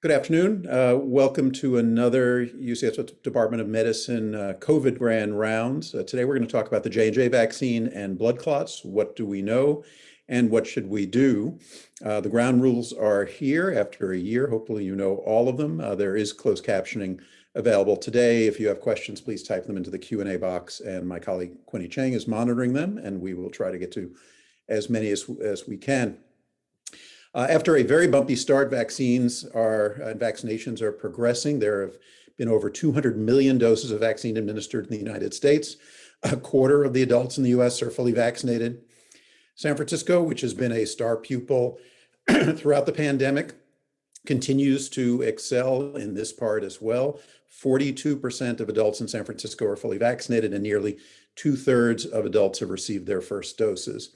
Good afternoon. Welcome to another UCSF Department of Medicine COVID Grand Rounds. Today we're going to talk about the J&J vaccine and blood clots. What do we know and what should we do? The ground rules are here after a year. Hopefully you know all of them. There is closed captioning available today. If you have questions, please type them into the Q&A box, and my colleague Quinny Chang is monitoring them, and we will try to get to as many as we can. After a very bumpy start, vaccinations are progressing. There have been over 200 million doses of vaccine administered in the United States. A quarter of the adults in the US are fully vaccinated. San Francisco, which has been a star pupil throughout the pandemic, continues to excel in this part as well. 42% of adults in San Francisco are fully vaccinated, and nearly 2/3 of adults have received their first doses.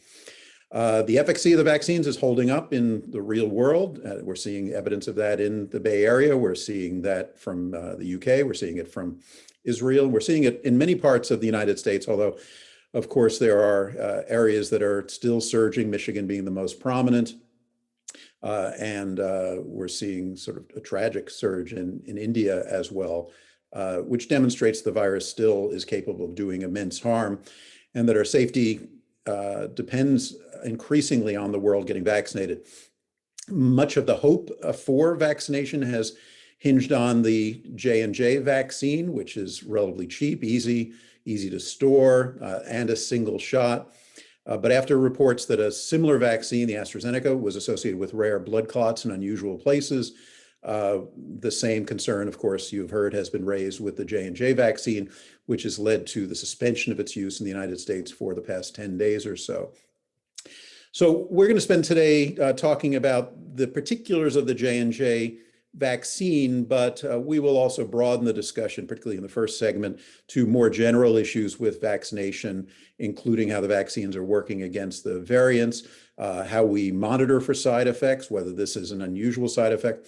The efficacy of the vaccines is holding up in the real world. We're seeing evidence of that in the Bay Area. We're seeing that from the UK. We're seeing it from Israel. We're seeing it in many parts of the United States, although, of course, there are areas that are still surging, Michigan being the most prominent. And we're seeing sort of a tragic surge in India as well, which demonstrates the virus still is capable of doing immense harm, and that our safety depends increasingly on the world getting vaccinated. Much of the hope for vaccination has hinged on the J&J vaccine, which is relatively cheap, easy to store, and a single shot. But after reports that a similar vaccine, the AstraZeneca, was associated with rare blood clots in unusual places, the same concern, of course, you've heard, has been raised with the J&J vaccine, which has led to the suspension of its use in the United States for the past 10 days or so. So we're going to spend today talking about the particulars of the J&J vaccine, but we will also broaden the discussion, particularly in the first segment, to more general issues with vaccination, including how the vaccines are working against the variants, how we monitor for side effects, whether this is an unusual side effect.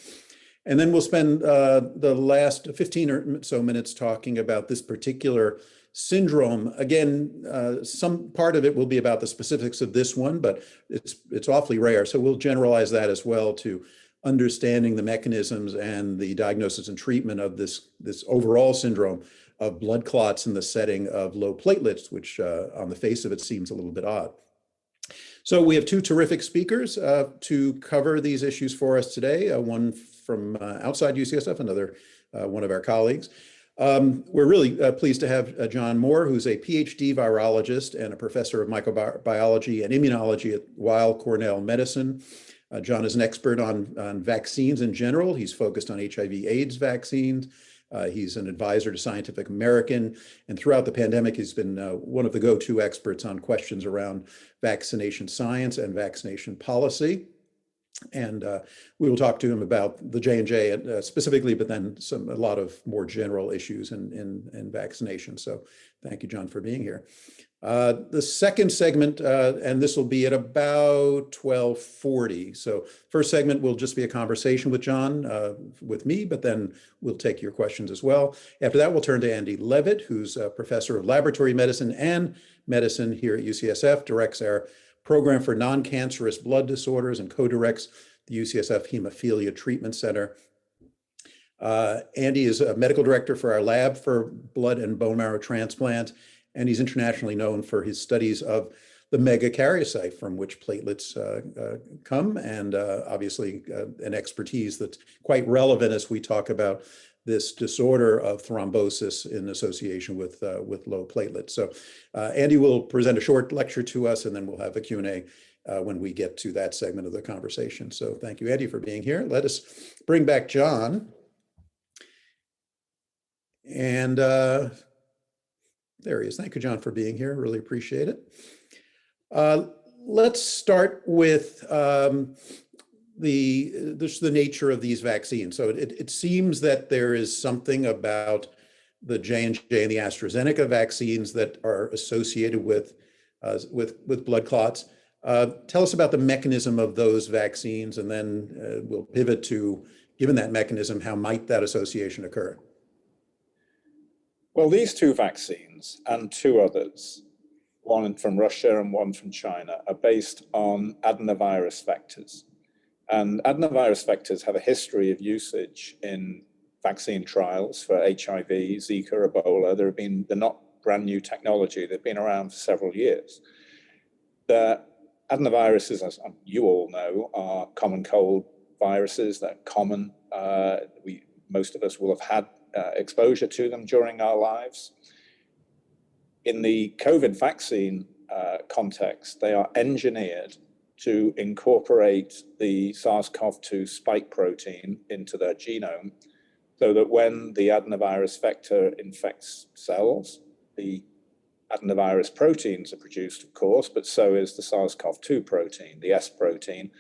And then we'll spend the last 15 or so minutes talking about this particular syndrome. Again, some part of it will be about the specifics of this one, but it's awfully rare. So we'll generalize that as well to understanding the mechanisms and the diagnosis and treatment of this overall syndrome of blood clots in the setting of low platelets, which on the face of it seems a little bit odd. So we have two terrific speakers to cover these issues for us today, one from outside UCSF, another one of our colleagues. We're really pleased to have John Moore, who's a PhD virologist and a professor of microbiology and immunology at Weill Cornell Medicine. John is an expert on vaccines in general. He's focused on HIV/AIDS vaccines. He's an advisor to Scientific American, and throughout the pandemic, he's been one of the go-to experts on questions around vaccination science and vaccination policy. And we will talk to him about the J&J specifically, but then a lot of more general issues in vaccination. So thank you, John, for being here. The second segment, and this will be at about 12:40. So first segment will just be a conversation with John, with me, but then we'll take your questions as well. After that, we'll turn to Andy Leavitt, who's a professor of laboratory medicine and medicine here at UCSF, directs our program for non-cancerous blood disorders and co-directs the UCSF Hemophilia Treatment Center. Andy is a medical director for our lab for blood and bone marrow transplant, and he's internationally known for his studies of the megakaryocyte from which platelets come, and obviously an expertise that's quite relevant as we talk about this disorder of thrombosis in association with low platelets. So Andy will present a short lecture to us, and then we'll have a Q&A when we get to that segment of the conversation. So thank you, Andy, for being here. Let us bring back John. And there he is. Thank you, John, for being here. Really appreciate it. Let's start with the nature of these vaccines. So it seems that there is something about the J&J and the AstraZeneca vaccines that are associated with blood clots. Tell us about the mechanism of those vaccines, and then we'll pivot to, given that mechanism, how might that association occur? Well, these two vaccines and two others, one from Russia and one from China, are based on adenovirus vectors. And adenovirus vectors have a history of usage in vaccine trials for HIV, Zika, Ebola. They're not brand new technology. They've been around for several years. The adenoviruses, as you all know, are common cold viruses. They're common. Most of us will have had exposure to them during our lives. In the COVID vaccine context, they are engineered to incorporate the SARS-CoV-2 spike protein into their genome so that when the adenovirus vector infects cells, the adenovirus proteins are produced, of course, but so is the SARS-CoV-2 protein, the S protein,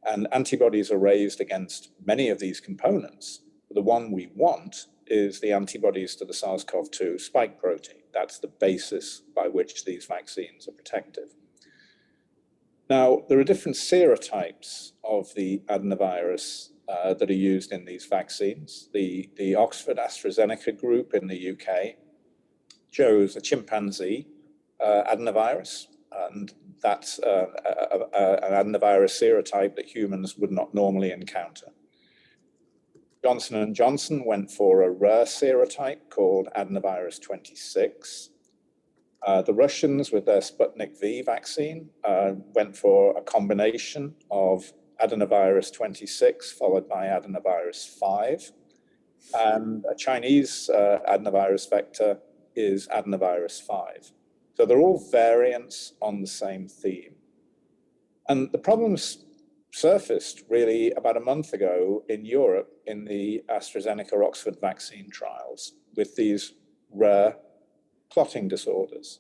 and antibodies are raised against many of these components. The one we want is the antibodies to the SARS-CoV-2 spike protein. That's the basis by which these vaccines are protective. Now, there are different serotypes of the adenovirus that are used in these vaccines. The Oxford AstraZeneca group in the UK chose a chimpanzee adenovirus, and that's an adenovirus serotype that humans would not normally encounter. Johnson & Johnson went for a rare serotype called adenovirus 26. The Russians, with their Sputnik V vaccine, went for a combination of adenovirus 26 followed by adenovirus 5. And a Chinese adenovirus vector is adenovirus 5. So they're all variants on the same theme. And the problems surfaced really about a month ago in Europe in the AstraZeneca-Oxford vaccine trials with these rare clotting disorders.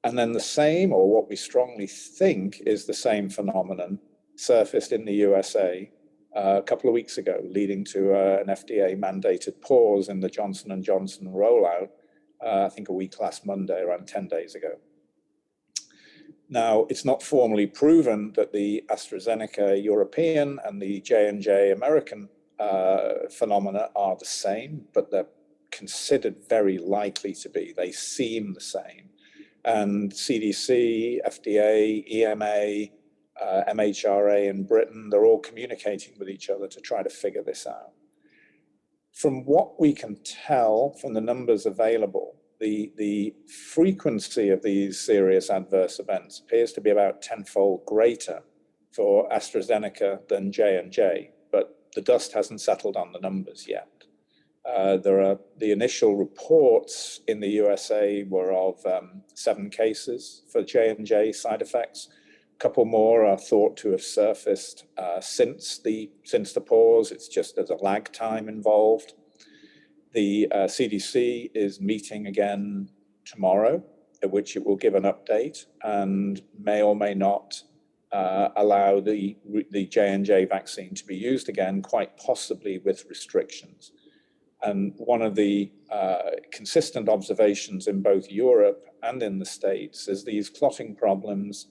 And then the same, or what we strongly think is the same phenomenon, surfaced in the USA a couple of weeks ago, leading to an FDA-mandated pause in the Johnson & Johnson rollout, I think a week last Monday, around 10 days ago. Now, it's not formally proven that the AstraZeneca European and the J&J American phenomena are the same, but they're considered very likely to be. They seem the same. And CDC, FDA, EMA, MHRA in Britain, they're all communicating with each other to try to figure this out. From what we can tell from the numbers available, the frequency of these serious adverse events appears to be about 10-fold greater for AstraZeneca than J&J, but the dust hasn't settled on the numbers yet. The initial reports in the USA were of 7 cases for J&J side effects. A couple more are thought to have surfaced since the pause. It's just there's a lag time involved. The CDC is meeting again tomorrow, at which it will give an update and may or may not allow the J&J vaccine to be used again, quite possibly with restrictions. And one of the consistent observations in both Europe and in the States is these clotting problems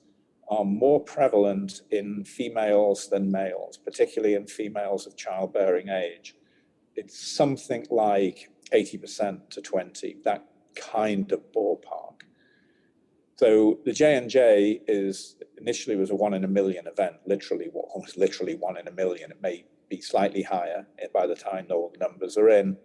are more prevalent in females than males, particularly in females of childbearing age. It's something like 80% to 20, that kind of ballpark. So the J&J initially was a 1 in a million event, almost literally 1 in a million. It may be slightly higher by the time all the numbers are in.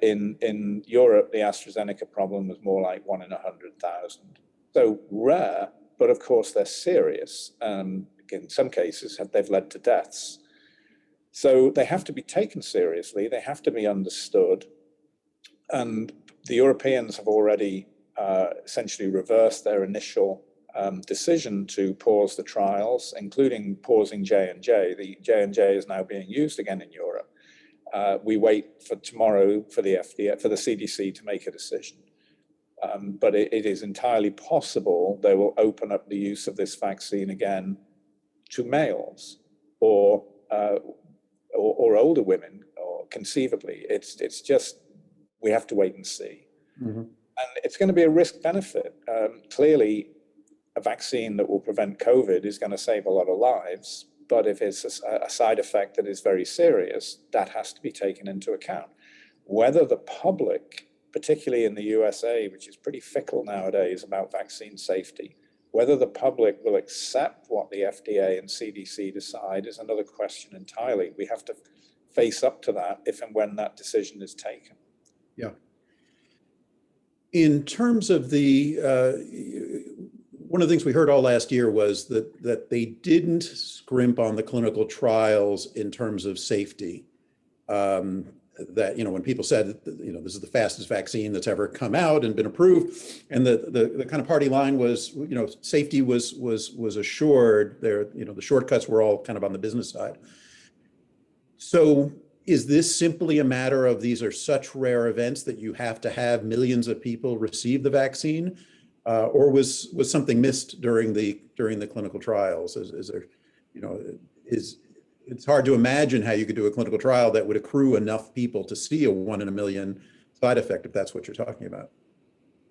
In Europe, the AstraZeneca problem was more like 1 in 100,000. So rare, but of course they're serious. In some cases, they've led to deaths. So they have to be taken seriously. They have to be understood. And the Europeans have already essentially reversed their initial decision to pause the trials, including pausing J&J. The J&J is now being used again in Europe. We wait for tomorrow for the FDA, for the CDC to make a decision. But it is entirely possible they will open up the use of this vaccine again to males or older women, or conceivably. It's just, we have to wait and see. Mm-hmm. And it's going to be a risk benefit. Clearly, a vaccine that will prevent COVID is going to save a lot of lives. But if it's a side effect that is very serious, that has to be taken into account. Whether the public, particularly in the USA, which is pretty fickle nowadays about vaccine safety, Whether the public will accept what the FDA and CDC decide is another question entirely. We have to face up to that if and when that decision is taken. Yeah. In terms of the, one of the things we heard all last year was that they didn't scrimp on the clinical trials in terms of safety. That, when people said, this is the fastest vaccine that's ever come out and been approved, and the kind of party line was, safety was assured. There, the shortcuts were all kind of on the business side. So is this simply a matter of these are such rare events that you have to have millions of people receive the vaccine, or was something missed during the clinical trials? Is there, it's hard to imagine how you could do a clinical trial that would accrue enough people to see a 1 in a million side effect, if that's what you're talking about.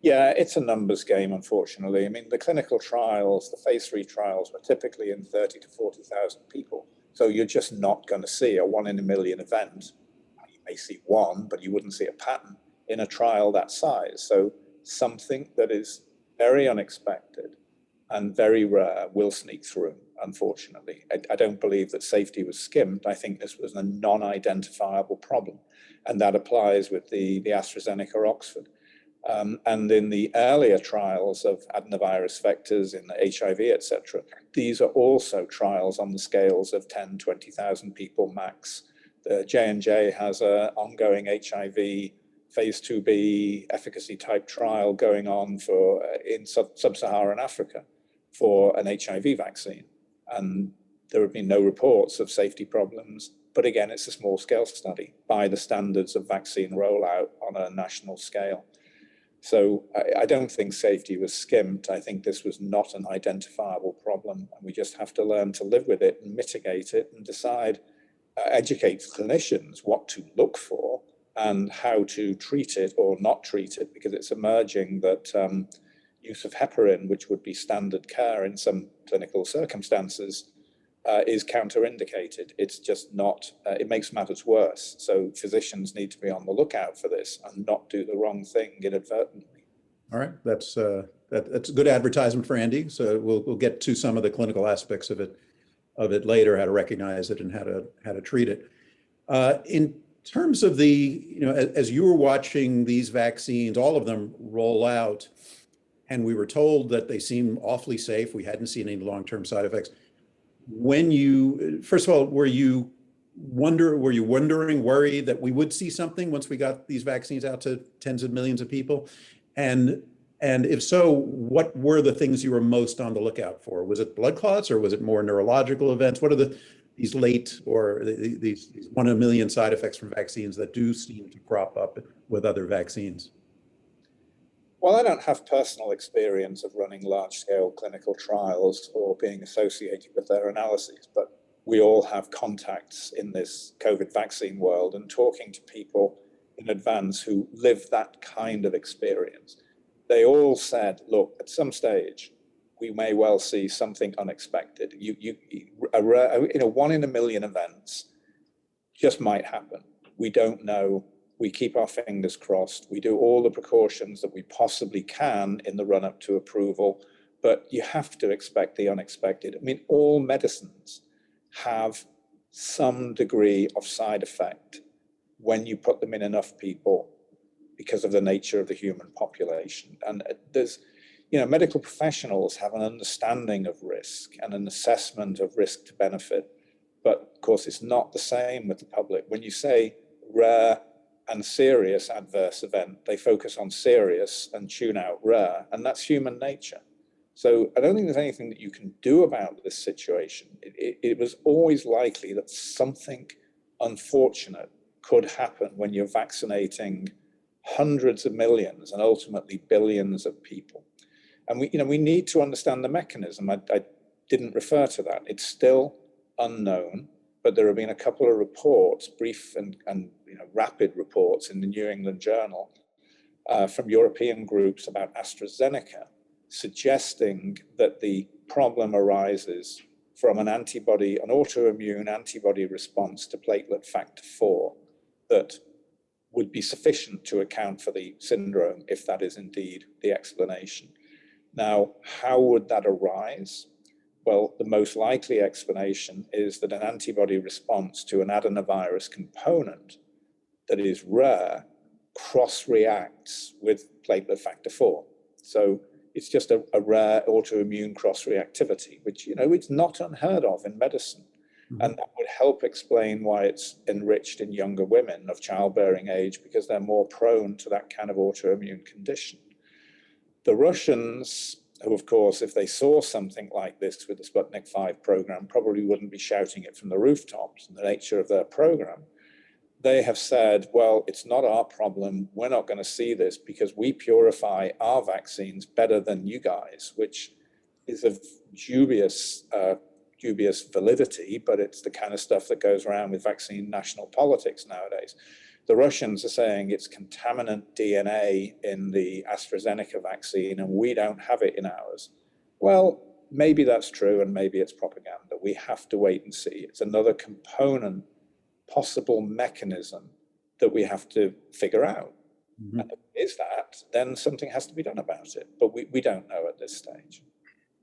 Yeah, it's a numbers game, unfortunately. I mean, the clinical trials, the phase 3 trials were typically in 30 to 40,000 people. So you're just not going to see a 1 in a million event. You may see one, but you wouldn't see a pattern in a trial that size. So something that is very unexpected and very rare will sneak through, unfortunately. I don't believe that safety was skimped. I think this was a non-identifiable problem. And that applies with the AstraZeneca Oxford. And in the earlier trials of adenovirus vectors in the HIV, etc., these are also trials on the scales of 10, 20,000 people max. The J&J has an ongoing HIV phase 2b efficacy type trial going on in sub-Saharan Africa for an HIV vaccine. And there have been no reports of safety problems. But again, it's a small scale study by the standards of vaccine rollout on a national scale. So I don't think safety was skimped. I think this was not an identifiable problem. And we just have to learn to live with it and mitigate it and decide, educate clinicians what to look for and how to treat it or not treat it, because it's emerging that use of heparin, which would be standard care in some clinical circumstances, is counterindicated. It's just not, it makes matters worse. So physicians need to be on the lookout for this and not do the wrong thing inadvertently. All right, that's a good advertisement for Andy. So we'll get to some of the clinical aspects of it later, how to recognize it and how to treat it. In terms of the, as you were watching these vaccines, all of them roll out, and we were told that they seem awfully safe. We hadn't seen any long-term side effects. When you, first of all, were you wondering, worried that we would see something once we got these vaccines out to tens of millions of people? And if so, what were the things you were most on the lookout for? Was it blood clots or was it more neurological events? What are these late or these 1 in a million side effects from vaccines that do seem to crop up with other vaccines? Well, I don't have personal experience of running large-scale clinical trials or being associated with their analyses, but we all have contacts in this COVID vaccine world and talking to people in advance who live that kind of experience. They all said, look, at some stage, we may well see something unexpected. 1 in a million events just might happen. We don't know. We keep our fingers crossed. We do all the precautions that we possibly can in the run-up to approval, but you have to expect the unexpected. I mean, all medicines have some degree of side effect when you put them in enough people because of the nature of the human population. And there's, medical professionals have an understanding of risk and an assessment of risk to benefit, but of course it's not the same with the public. When you say rare and serious adverse event, they focus on serious and tune out rare, and that's human nature. So I don't think there's anything that you can do about this situation. It was always likely that something unfortunate could happen when you're vaccinating hundreds of millions and ultimately billions of people. And we need to understand the mechanism. I didn't refer to that. It's still unknown, but there have been a couple of reports, brief and rapid reports in the New England Journal from European groups about AstraZeneca, suggesting that the problem arises from an autoimmune antibody response to platelet factor 4 that would be sufficient to account for the syndrome if that is indeed the explanation. Now, how would that arise? Well, the most likely explanation is that an antibody response to an adenovirus component that is rare cross-reacts with platelet factor 4. So it's just a rare autoimmune cross-reactivity, which, it's not unheard of in medicine. Mm-hmm. And that would help explain why it's enriched in younger women of childbearing age, because they're more prone to that kind of autoimmune condition. The Russians, who, of course, if they saw something like this with the Sputnik 5 program, probably wouldn't be shouting it from the rooftops in the nature of their program. They have said, well, it's not our problem. We're not going to see this because we purify our vaccines better than you guys, which is of dubious validity, but it's the kind of stuff that goes around with vaccine national politics nowadays. The Russians are saying it's contaminant DNA in the AstraZeneca vaccine and we don't have it in ours. Well, maybe that's true and maybe it's propaganda. We have to wait and see. It's another component, possible mechanism that we have to figure out. Mm-hmm. And if it is that, then something has to be done about it. But we don't know at this stage.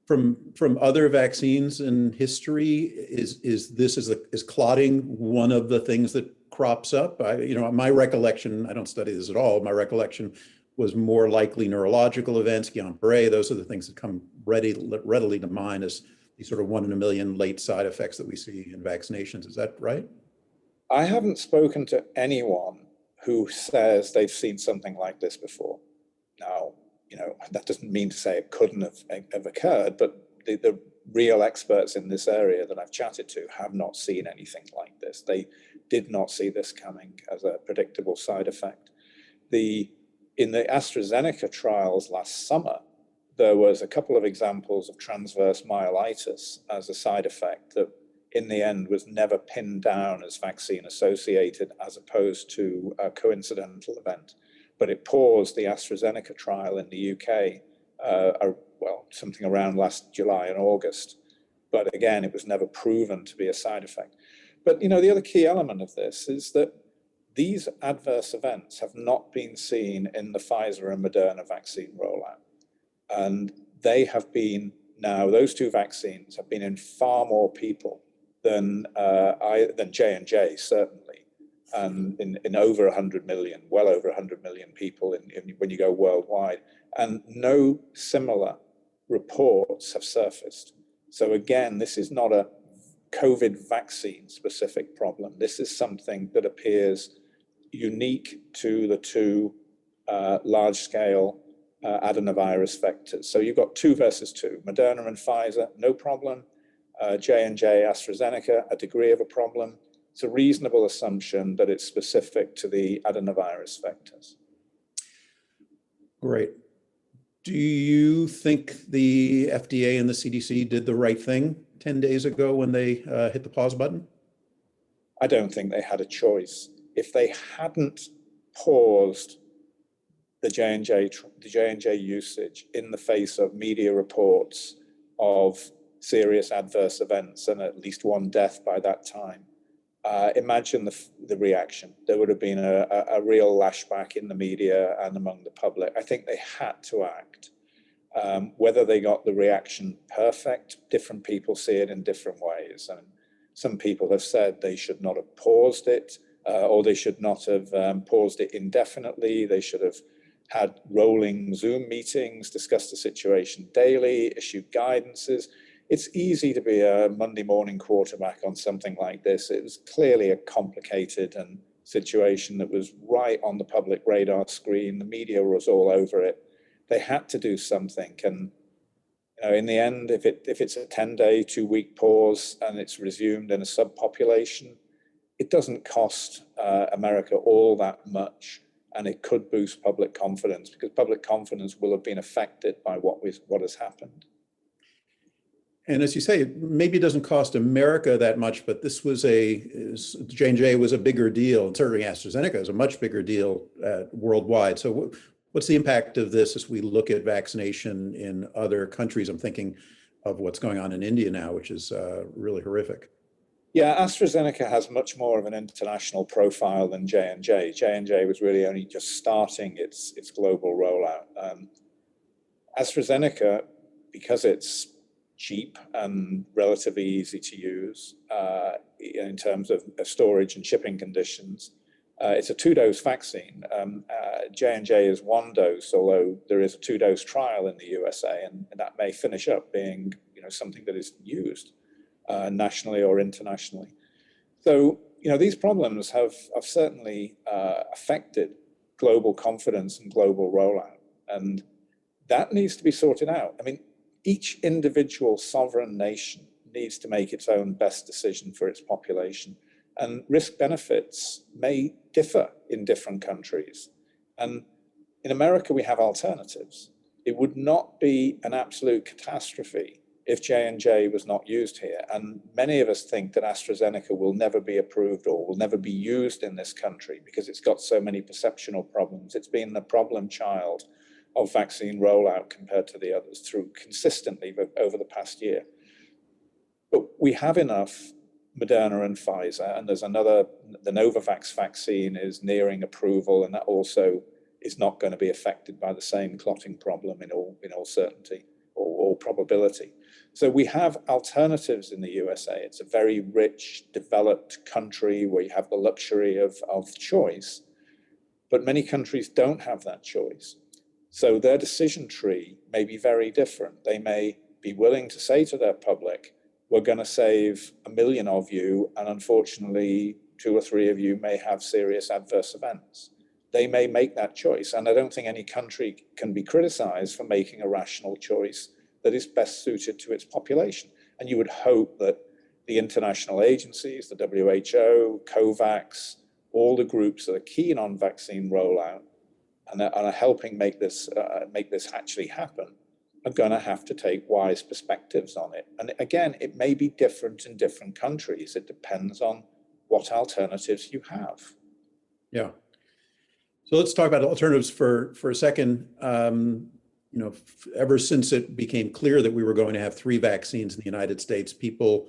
From other vaccines in history, is clotting one of the things that crops up? My recollection, I don't study this at all, my recollection was more likely neurological events, Guillain-Barré. Those are the things that come readily to mind as these sort of 1 in a million late side effects that we see in vaccinations. Is that right? I haven't spoken to anyone who says they've seen something like this before. Now, that doesn't mean to say it couldn't have occurred, but the real experts in this area that I've chatted to have not seen anything like this. They did not see this coming as a predictable side effect. In the AstraZeneca trials last summer, there was a couple of examples of transverse myelitis as a side effect that in the end was never pinned down as vaccine associated as opposed to a coincidental event. But it paused the AstraZeneca trial in the UK, something around last July and August. But again, it was never proven to be a side effect. But the other key element of this is that these adverse events have not been seen in the Pfizer and Moderna vaccine rollout. And they have been now, those two vaccines have been in far more people than J&J, certainly. And in over 100 million, well over 100 million people when you go worldwide. And no similar reports have surfaced. So again, this is not a COVID vaccine specific problem. This is something that appears unique to the two large-scale adenovirus vectors. So you've got 2 versus 2, Moderna and Pfizer, no problem. J&J, AstraZeneca, a degree of a problem. It's a reasonable assumption that it's specific to the adenovirus vectors. Great. Do you think the FDA and the CDC did the right thing 10 days ago when they hit the pause button? I don't think they had a choice. If they hadn't paused the J&J usage in the face of media reports of serious adverse events and at least 1 death by that time, imagine the reaction. There would have been a real lashback in the media and among the public. I think they had to act. Whether they got the reaction perfect, different people see it in different ways. And some people have said they should not have paused it, or they should not have paused it indefinitely. They should have had rolling Zoom meetings, discussed the situation daily, issued guidances. It's easy to be a Monday morning quarterback on something like this. It was clearly a complicated situation that was right on the public radar screen. The media was all over it. They had to do something. And in the end, if it's a 10-day, 2-week pause and it's resumed in a subpopulation, it doesn't cost America all that much. And it could boost public confidence because public confidence will have been affected by what has happened. And as you say, maybe it doesn't cost America that much, but this was J&J was a bigger deal. And certainly AstraZeneca is a much bigger deal worldwide. So what's the impact of this as we look at vaccination in other countries? I'm thinking of what's going on in India now, which is really horrific. Yeah, AstraZeneca has much more of an international profile than J&J. J&J was really only just starting its global rollout. AstraZeneca, because it's cheap and relatively easy to use in terms of storage and shipping conditions, it's a 2-dose vaccine. J&J is 1 dose, although there is a 2-dose trial in the USA, and that may finish up being, something that is used nationally or internationally. So, these problems have certainly affected global confidence and global rollout, and that needs to be sorted out. I mean, each individual sovereign nation needs to make its own best decision for its population, and risk benefits may differ in different countries. And in America, we have alternatives. It would not be an absolute catastrophe if J&J was not used here. And many of us think that AstraZeneca will never be approved or will never be used in this country because it's got so many perceptional problems. It's been the problem child of vaccine rollout compared to the others through consistently over the past year. But we have enough Moderna and Pfizer, and there's another, the Novavax vaccine is nearing approval, and that also is not going to be affected by the same clotting problem in all certainty or probability. So we have alternatives in the USA. It's a very rich, developed country where you have the luxury of choice, but many countries don't have that choice. So their decision tree may be very different. They may be willing to say to their public, we're going to save 1 million of you, and unfortunately, 2 or 3 of you may have serious adverse events. They may make that choice, and I don't think any country can be criticized for making a rational choice that is best suited to its population. And you would hope that the international agencies, the WHO, COVAX, all the groups that are keen on vaccine rollout and are helping make this actually happen, are going to have to take wise perspectives on it. And again, it may be different in different countries. It depends on what alternatives you have. Yeah. So let's talk about alternatives for a second. Ever since it became clear that we were going to have 3 vaccines in the United States, people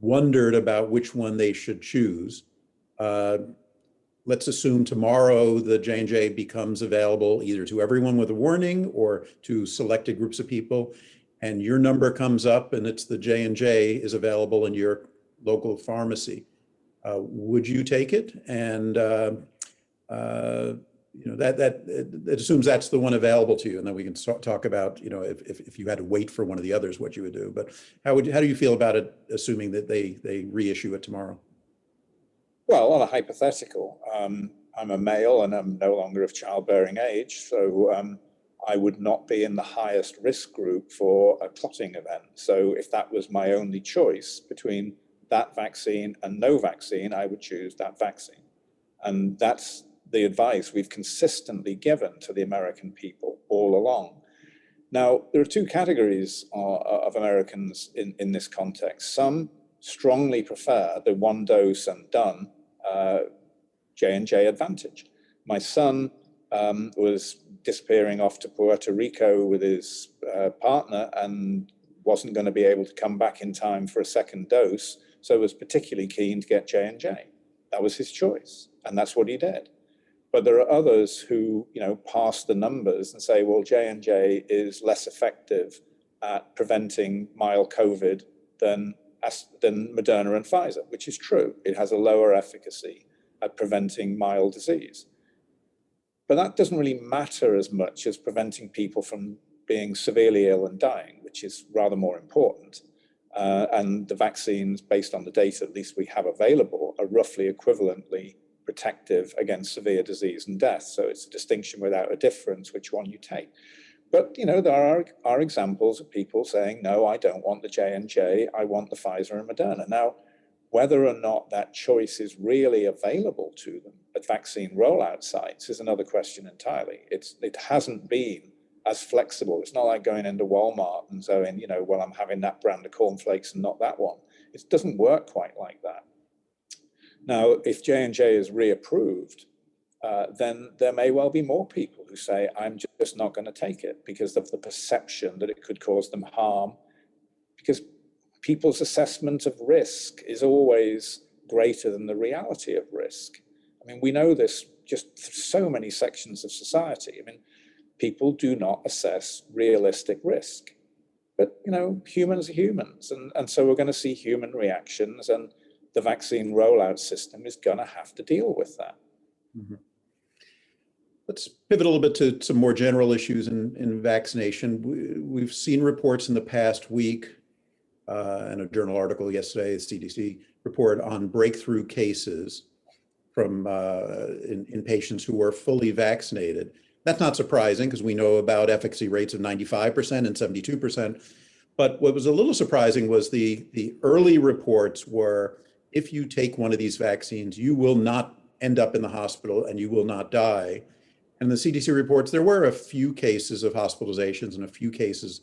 wondered about which one they should choose. Let's assume tomorrow the J&J becomes available either to everyone with a warning or to selected groups of people, and your number comes up and it's the J&J is available in your local pharmacy. Would you take it? And that assumes that's the one available to you, and then we can talk about if you had to wait for one of the others, what you would do. But how do you feel about it, assuming that they reissue it tomorrow? Well, on a hypothetical, I'm a male and I'm no longer of childbearing age, so I would not be in the highest risk group for a clotting event. So if that was my only choice between that vaccine and no vaccine, I would choose that vaccine. And that's the advice we've consistently given to the American people all along. Now, there are 2 categories of Americans in this context. Some strongly prefer the 1 dose and done J&J advantage. My son was disappearing off to Puerto Rico with his partner and wasn't going to be able to come back in time for a 2nd dose, so was particularly keen to get J&J. That was his choice, and that's what he did. But there are others who, pass the numbers and say, well, J&J is less effective at preventing mild COVID than Moderna and Pfizer, which is true. It has a lower efficacy at preventing mild disease. But that doesn't really matter as much as preventing people from being severely ill and dying, which is rather more important. And the vaccines, based on the data at least we have available, are roughly equivalently protective against severe disease and death. So it's a distinction without a difference which one you take. But, there are examples of people saying, no, I don't want the J&J, I want the Pfizer and Moderna. Now, whether or not that choice is really available to them at vaccine rollout sites is another question entirely. It hasn't been as flexible. It's not like going into Walmart and saying, well, I'm having that brand of cornflakes and not that one. It doesn't work quite like that. Now, if J&J is reapproved, then there may well be more people who say, I'm just not going to take it because of the perception that it could cause them harm, because people's assessment of risk is always greater than the reality of risk. I mean, we know this just through so many sections of society. I mean, people do not assess realistic risk. But, humans are humans. And so we're going to see human reactions, and the vaccine rollout system is going to have to deal with that. Mm-hmm. Let's pivot a little bit to some more general issues in vaccination. We've seen reports in the past week and a journal article yesterday, a CDC report on breakthrough cases from in patients who were fully vaccinated. That's not surprising because we know about efficacy rates of 95% and 72%. But what was a little surprising was the early reports were, if you take one of these vaccines, you will not end up in the hospital and you will not die. And the CDC reports there were a few cases of hospitalizations and a few cases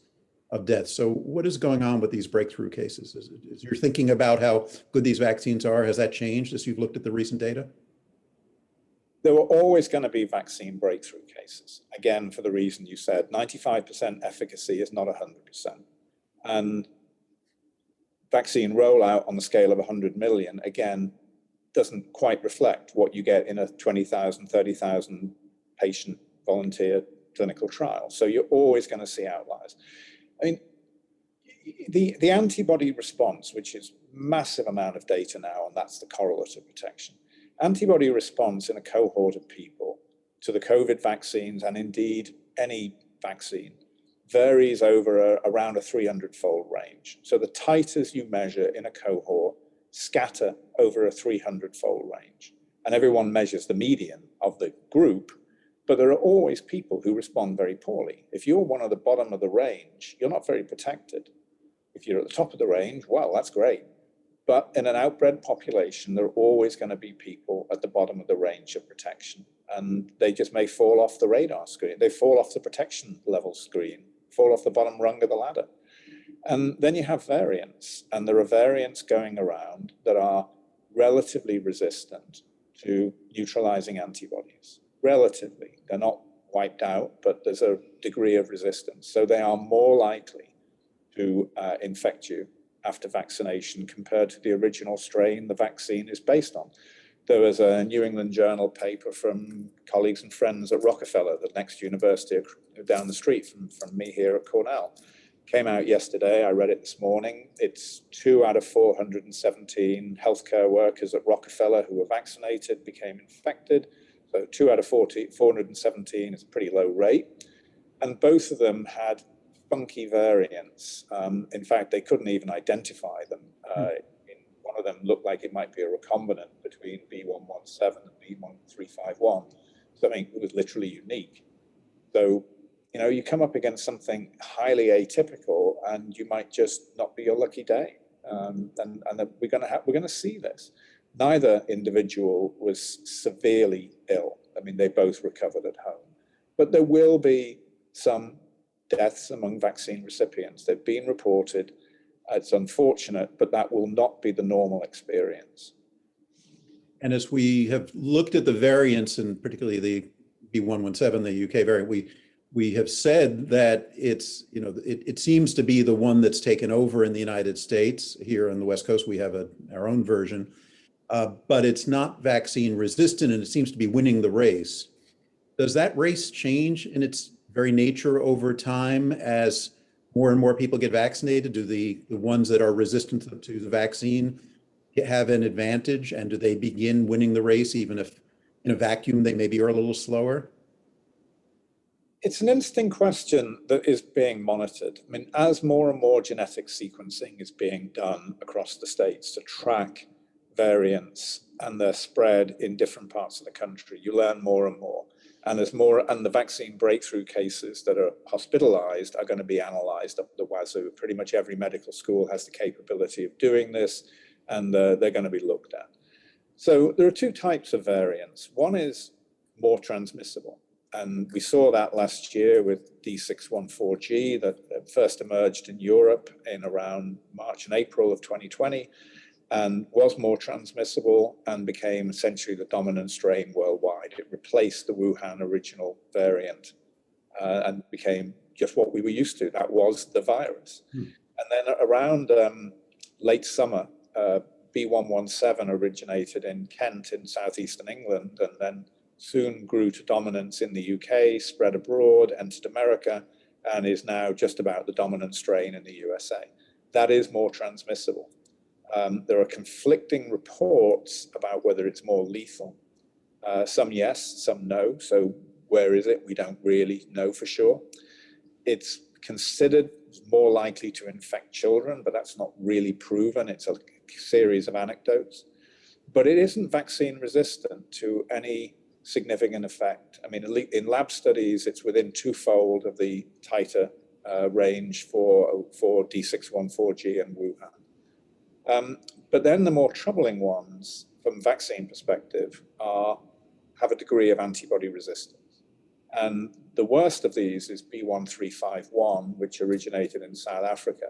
of deaths. So what is going on with these breakthrough cases? Is you're thinking about how good these vaccines are, has that changed as you've looked at the recent data? There were always going to be vaccine breakthrough cases. Again, for the reason you said, 95% efficacy is not 100%. And vaccine rollout on the scale of 100 million, again, doesn't quite reflect what you get in a 20,000, 30,000 patient volunteer clinical trial. So you're always going to see outliers. I mean, the antibody response, which is massive amount of data now, and that's the correlative protection. Antibody response in a cohort of people to the COVID vaccines, and indeed any vaccine, varies over around a 300-fold range. So the titers you measure in a cohort scatter over a 300-fold range. And everyone measures the median of the group, but there are always people who respond very poorly. If you're one at the bottom of the range, you're not very protected. If you're at the top of the range, well, that's great. But in an outbred population, there are always going to be people at the bottom of the range of protection. And they just may fall off the radar screen. They fall off the protection level screen, fall off the bottom rung of the ladder. And then you have variants. And there are variants going around that are relatively resistant to neutralizing antibodies. Relatively. They're not wiped out, but there's a degree of resistance. So they are more likely to infect you after vaccination compared to the original strain the vaccine is based on. There was a New England Journal paper from colleagues and friends at Rockefeller, the next university down the street from me here at Cornell. Came out yesterday, I read it this morning. It's 2 out of 417 healthcare workers at Rockefeller who were vaccinated became infected. So 2 out of 417 is a pretty low rate. And both of them had funky variants. In fact, they couldn't even identify them. One of them looked like it might be a recombinant between B117 and B1351, something that was literally unique. So, you come up against something highly atypical and you might just not be your lucky day. And we're going to see this. Neither individual was severely ill. I mean, they both recovered at home. But there will be some deaths among vaccine recipients. They've been reported. It's unfortunate, but that will not be the normal experience. And as we have looked at the variants, and particularly the B117, the UK variant, we have said that it's, it seems to be the one that's taken over in the United States. Here on the West Coast, we have our own version, but it's not vaccine resistant, and it seems to be winning the race. Does that race change in its very nature over time as more and more people get vaccinated? Do the ones that are resistant to the vaccine have an advantage, and do they begin winning the race even if in a vacuum they maybe are a little slower? It's an interesting question that is being monitored. I mean, as more and more genetic sequencing is being done across the states to track variants and their spread in different parts of the country, you learn more and more. And the vaccine breakthrough cases that are hospitalized are going to be analyzed up the wazoo. Pretty much every medical school has the capability of doing this, and they're going to be looked at. So there are two types of variants. One is more transmissible. And we saw that last year with D614G that first emerged in Europe in around March and April of 2020 and was more transmissible and became essentially the dominant strain worldwide. It replaced the Wuhan original variant and became just what we were used to. That was the virus. And then around late summer, B117 originated in Kent in southeastern England and then soon grew to dominance in the UK, spread abroad, entered America, and is now just about the dominant strain in the USA. That is more transmissible. There are conflicting reports about whether it's more lethal. Some yes, some no. So where is it? We don't really know for sure. It's considered more likely to infect children, but that's not really proven. It's a series of anecdotes. But it isn't vaccine resistant to any significant effect. I mean, in lab studies, it's within twofold of the titer range for D614G and Wuhan. But then the more troubling ones from vaccine perspective have a degree of antibody resistance. And the worst of these is B1351, which originated in South Africa.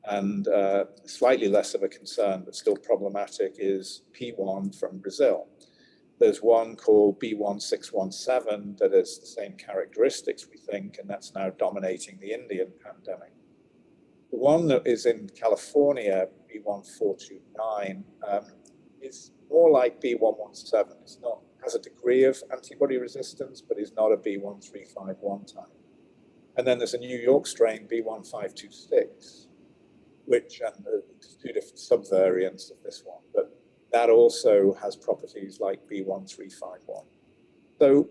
And slightly less of a concern, but still problematic, is P1 from Brazil. There's one called B1617 that has the same characteristics, we think, and that's now dominating the Indian pandemic. The one that is in California, B1429, is more like B117. It's not, has a degree of antibody resistance, but is not a B1351 type. And then there's a New York strain, B1526, which, and there's two different subvariants of this one, but that also has properties like B1351. So,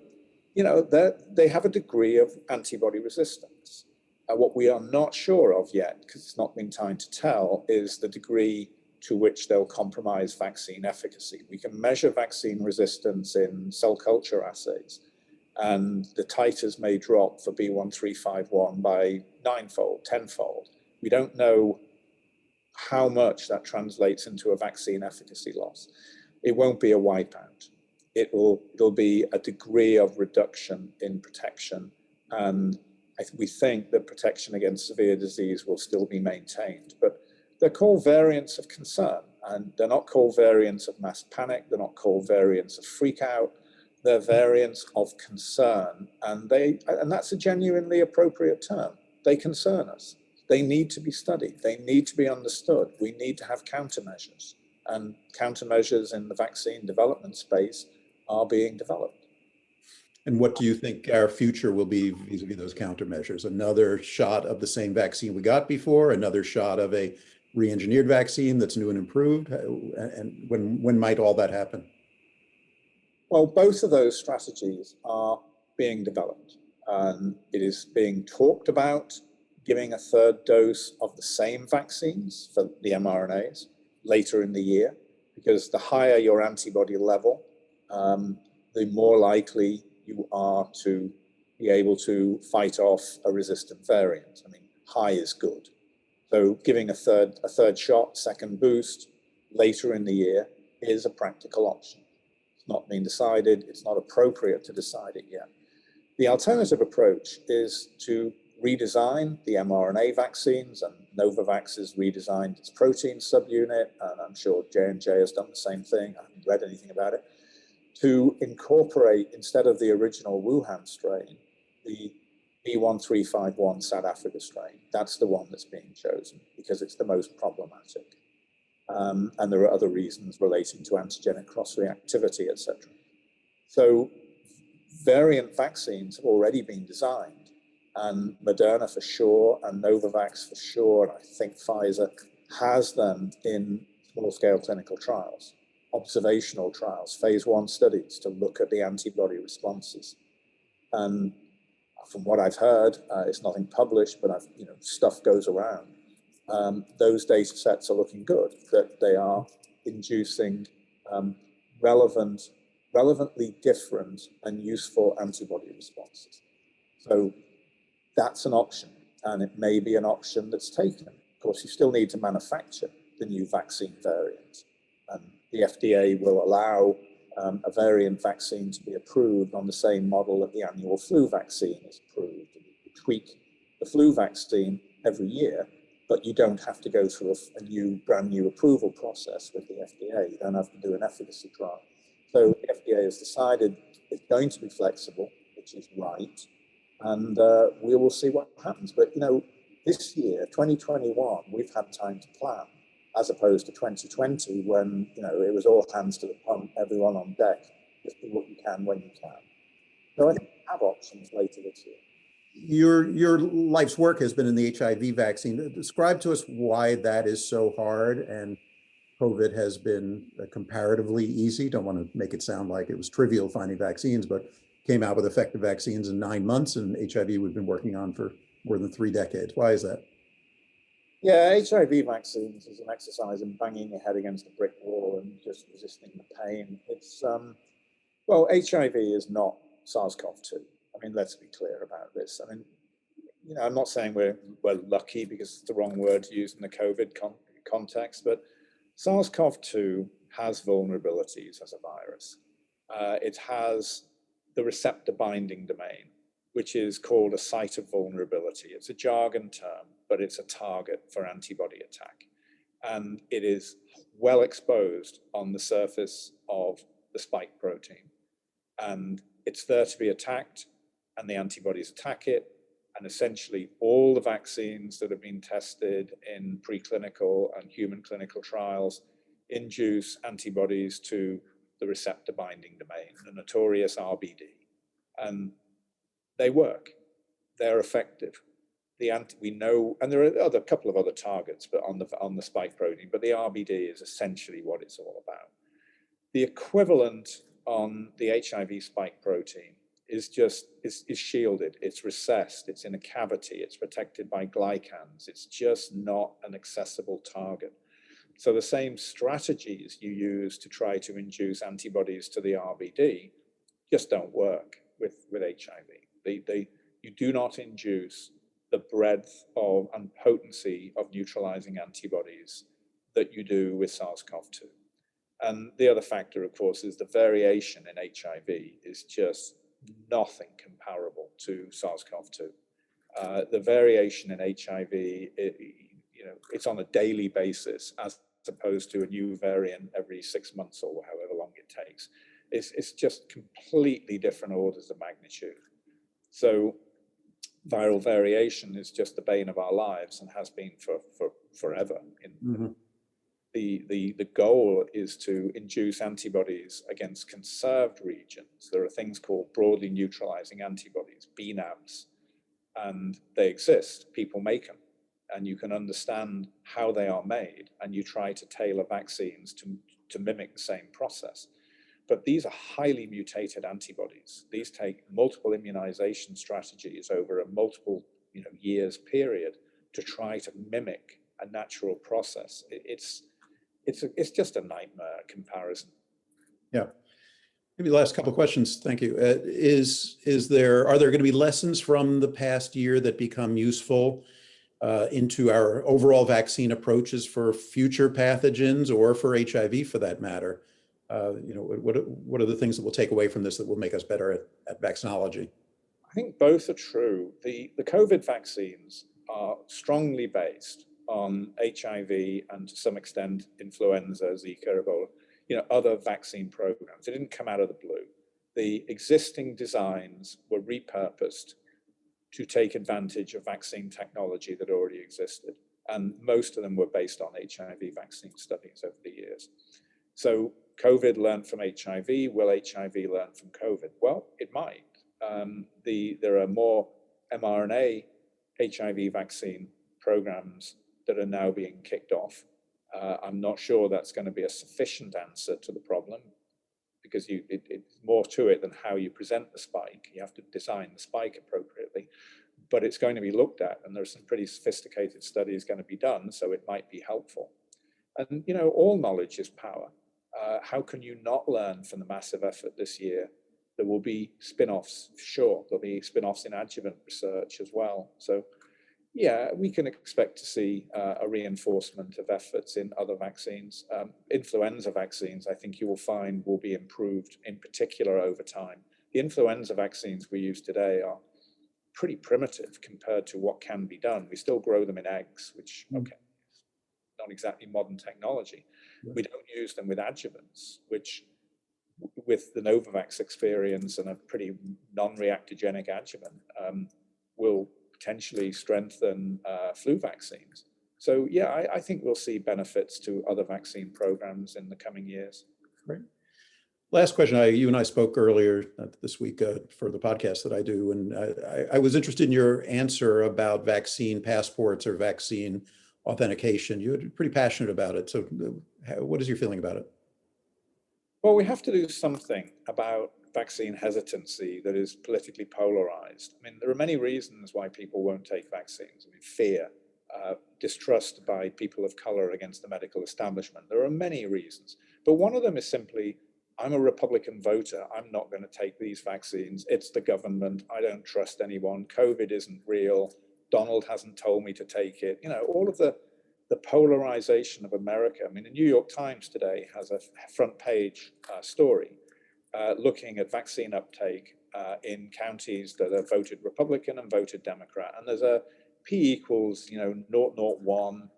you know, they have a degree of antibody resistance. What we are not sure of yet, because it's not been time to tell, is the degree to which they'll compromise vaccine efficacy. We can measure vaccine resistance in cell culture assays, and the titers may drop for B1351 by 9-fold, 10-fold. We don't know how much that translates into a vaccine efficacy loss. It won't be a wipeout. It'll be a degree of reduction in protection, and we think that protection against severe disease will still be maintained. But they're called variants of concern, and they're not called variants of mass panic. They're not called variants of freak out. They're variants of concern, and that's a genuinely appropriate term. They concern us. They need to be studied. They need to be understood. We need to have countermeasures, and countermeasures in the vaccine development space are being developed. And what do you think our future will be vis-a-vis those countermeasures? Another shot of the same vaccine we got before, another shot of a re-engineered vaccine that's new and improved? And when might all that happen? Well, both of those strategies are being developed. It is being talked about giving a third dose of the same vaccines for the mRNAs later in the year, because the higher your antibody level, the more likely you are to be able to fight off a resistant variant. I mean, high is good. So giving a third shot, second boost later in the year is a practical option. It's not been decided. It's not appropriate to decide it yet. The alternative approach is to redesign the mRNA vaccines, and Novavax has redesigned its protein subunit, and I'm sure J&J has done the same thing. I haven't read anything about it, to incorporate, instead of the original Wuhan strain, the B1351 South Africa strain. That's the one that's being chosen because it's the most problematic. And there are other reasons relating to antigenic cross-reactivity, etc. So variant vaccines have already been designed, and Moderna for sure, and Novavax for sure, and I think Pfizer has them in small-scale clinical trials, observational trials, phase 1 studies to look at the antibody responses. And from what I've heard, it's nothing published, but stuff goes around. Those data sets are looking good, that they are inducing relevantly different and useful antibody responses. So that's an option, and it may be an option that's taken. Of course, you still need to manufacture the new vaccine variant, and the FDA will allow a variant vaccine to be approved on the same model that the annual flu vaccine is approved. You tweak the flu vaccine every year, but you don't have to go through a brand new approval process with the FDA. You don't have to do an efficacy trial. So the FDA has decided it's going to be flexible, which is right, and we will see what happens. But this year, 2021, we've had time to plan, as opposed to 2020 when it was all hands to the pump, everyone on deck, just do what you can when you can. So I think we have options later this year. Your life's work has been in the HIV vaccine. Describe to us why that is so hard and COVID has been comparatively easy. Don't want to make it sound like it was trivial finding vaccines, but came out with effective vaccines in 9 months, and HIV we've been working on for more than 3 decades. Why is that? Yeah, HIV vaccines is an exercise in banging your head against a brick wall and just resisting the pain. It's, well, HIV is not SARS-CoV-2. I mean, let's be clear about this. I mean, you know, I'm not saying we're lucky because it's the wrong word to use in the COVID context, but SARS-CoV-2 has vulnerabilities as a virus. It has the receptor binding domain, which is called a site of vulnerability. It's a jargon term, but it's a target for antibody attack. And it is well exposed on the surface of the spike protein. And it's there to be attacked, and the antibodies attack it. And essentially all the vaccines that have been tested in preclinical and human clinical trials induce antibodies to the receptor binding domain, the notorious RBD. And they work, they're effective. We know, and there are a couple of other targets, but on the spike protein, but the RBD is essentially what it's all about. The equivalent on the HIV spike protein is shielded, it's recessed, it's in a cavity, it's protected by glycans. It's just not an accessible target. So the same strategies you use to try to induce antibodies to the RBD just don't work with HIV. You do not induce the breadth of and potency of neutralizing antibodies that you do with SARS-CoV-2. And the other factor, of course, is the variation in HIV is just nothing comparable to SARS-CoV-2. The variation in HIV, it's on a daily basis as opposed to a new variant every 6 months or however long it takes. It's just completely different orders of magnitude. So viral variation is just the bane of our lives and has been for forever. The goal is to induce antibodies against conserved regions. There are things called broadly neutralizing antibodies, BNAbs, and they exist. People make them, and you can understand how they are made, and you try to tailor vaccines to mimic the same process. But these are highly mutated antibodies. These take multiple immunization strategies over a multiple years period to try to mimic a natural process. It's just a nightmare comparison. Yeah. Maybe the last couple of questions. Thank you. Are there going to be lessons from the past year that become useful into our overall vaccine approaches for future pathogens or for HIV for that matter? What are the things that we'll take away from this that will make us better at vaccinology? I think both are true. The COVID vaccines are strongly based on HIV and to some extent influenza, Zika, Ebola, other vaccine programs. They didn't come out of the blue. The existing designs were repurposed to take advantage of vaccine technology that already existed. And most of them were based on HIV vaccine studies over the years. So COVID learned from HIV. Will HIV learn from COVID? Well, it might. There are more mRNA HIV vaccine programs that are now being kicked off. I'm not sure that's going to be a sufficient answer to the problem because it's more to it than how you present the spike. You have to design the spike appropriately, but it's going to be looked at, and there's some pretty sophisticated studies going to be done, so it might be helpful. And all knowledge is power. How can you not learn from the massive effort this year? There will be spin-offs, sure. There'll be spin-offs in adjuvant research as well. So yeah, we can expect to see a reinforcement of efforts in other vaccines. Influenza vaccines, I think you will find will be improved in particular over time. The influenza vaccines we use today are pretty primitive compared to what can be done. We still grow them in eggs, which, okay, not exactly modern technology. Yeah. We don't use them with adjuvants, which with the Novavax experience and a pretty non-reactogenic adjuvant will potentially strengthen flu vaccines. So yeah, I think we'll see benefits to other vaccine programs in the coming years. Great. Last question. You and I spoke earlier this week for the podcast that I do, and I was interested in your answer about vaccine passports or vaccine authentication. You're pretty passionate about it. So what is your feeling about it? Well, we have to do something about vaccine hesitancy that is politically polarized. I mean, there are many reasons why people won't take vaccines. I mean, fear, distrust by people of color against the medical establishment. There are many reasons, but one of them is simply, I'm a Republican voter. I'm not going to take these vaccines. It's the government. I don't trust anyone. COVID isn't real. Donald hasn't told me to take it. You know, all of the polarization of America. I mean, the New York Times today has a front page story looking at vaccine uptake in counties that have voted Republican and voted Democrat. And there's a P equals, 0.01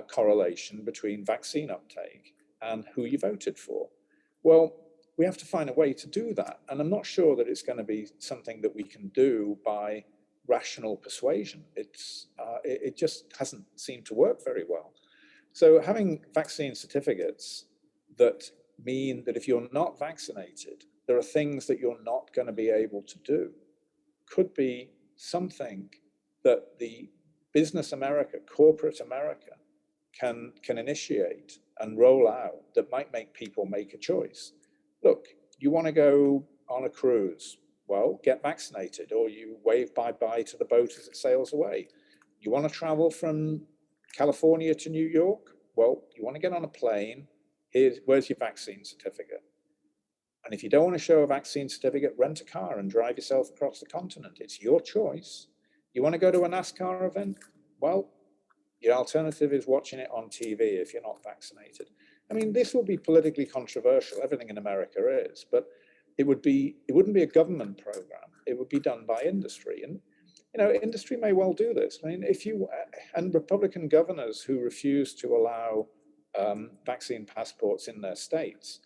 correlation between vaccine uptake and who you voted for. Well, we have to find a way to do that. And I'm not sure that it's going to be something that we can do by rational persuasion. It just hasn't seemed to work very well. So having vaccine certificates that mean that if you're not vaccinated, there are things that you're not going to be able to do could be something that the business America, corporate America can initiate and roll out that might make people make a choice. Look, you want to go on a cruise, well, get vaccinated, or you wave bye-bye to the boat as it sails away. You want to travel from California to New York? Well, you want to get on a plane, where's your vaccine certificate? And if you don't want to show a vaccine certificate, rent a car and drive yourself across the continent. It's your choice. You want to go to a NASCAR event? Well, your alternative is watching it on TV if you're not vaccinated. I mean, this will be politically controversial. Everything in America is, but it wouldn't be a government program. It would be done by industry. And, industry may well do this. I mean, and Republican governors who refuse to allow vaccine passports in their states,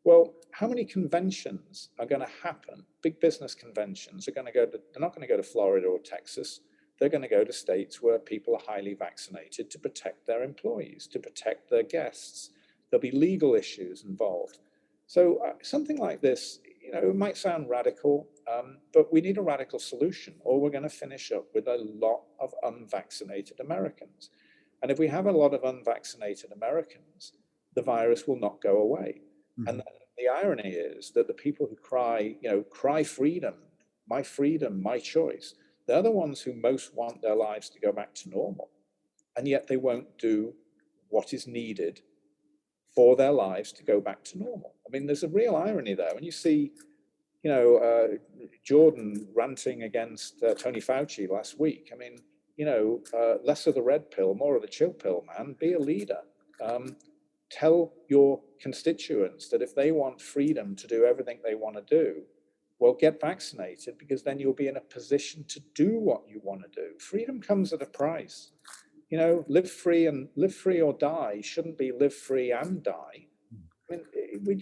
well, how many conventions are going to happen? Big business conventions they're not going to go to Florida or Texas. They're going to go to states where people are highly vaccinated to protect their employees, to protect their guests. There'll be legal issues involved. So something like this, it might sound radical, but we need a radical solution, or we're going to finish up with a lot of unvaccinated Americans. And if we have a lot of unvaccinated Americans, the virus will not go away. Mm-hmm. And the irony is that the people who cry freedom, my choice, they're the ones who most want their lives to go back to normal. And yet they won't do what is needed for their lives to go back to normal. I mean, there's a real irony there. When you see, Jordan ranting against Tony Fauci last week, I mean, less of the red pill, more of the chill pill, man. Be a leader. Tell your constituents that if they want freedom to do everything they want to do, well, get vaccinated, because then you'll be in a position to do what you want to do. Freedom comes at a price. Live free or die shouldn't be live free and die. I mean,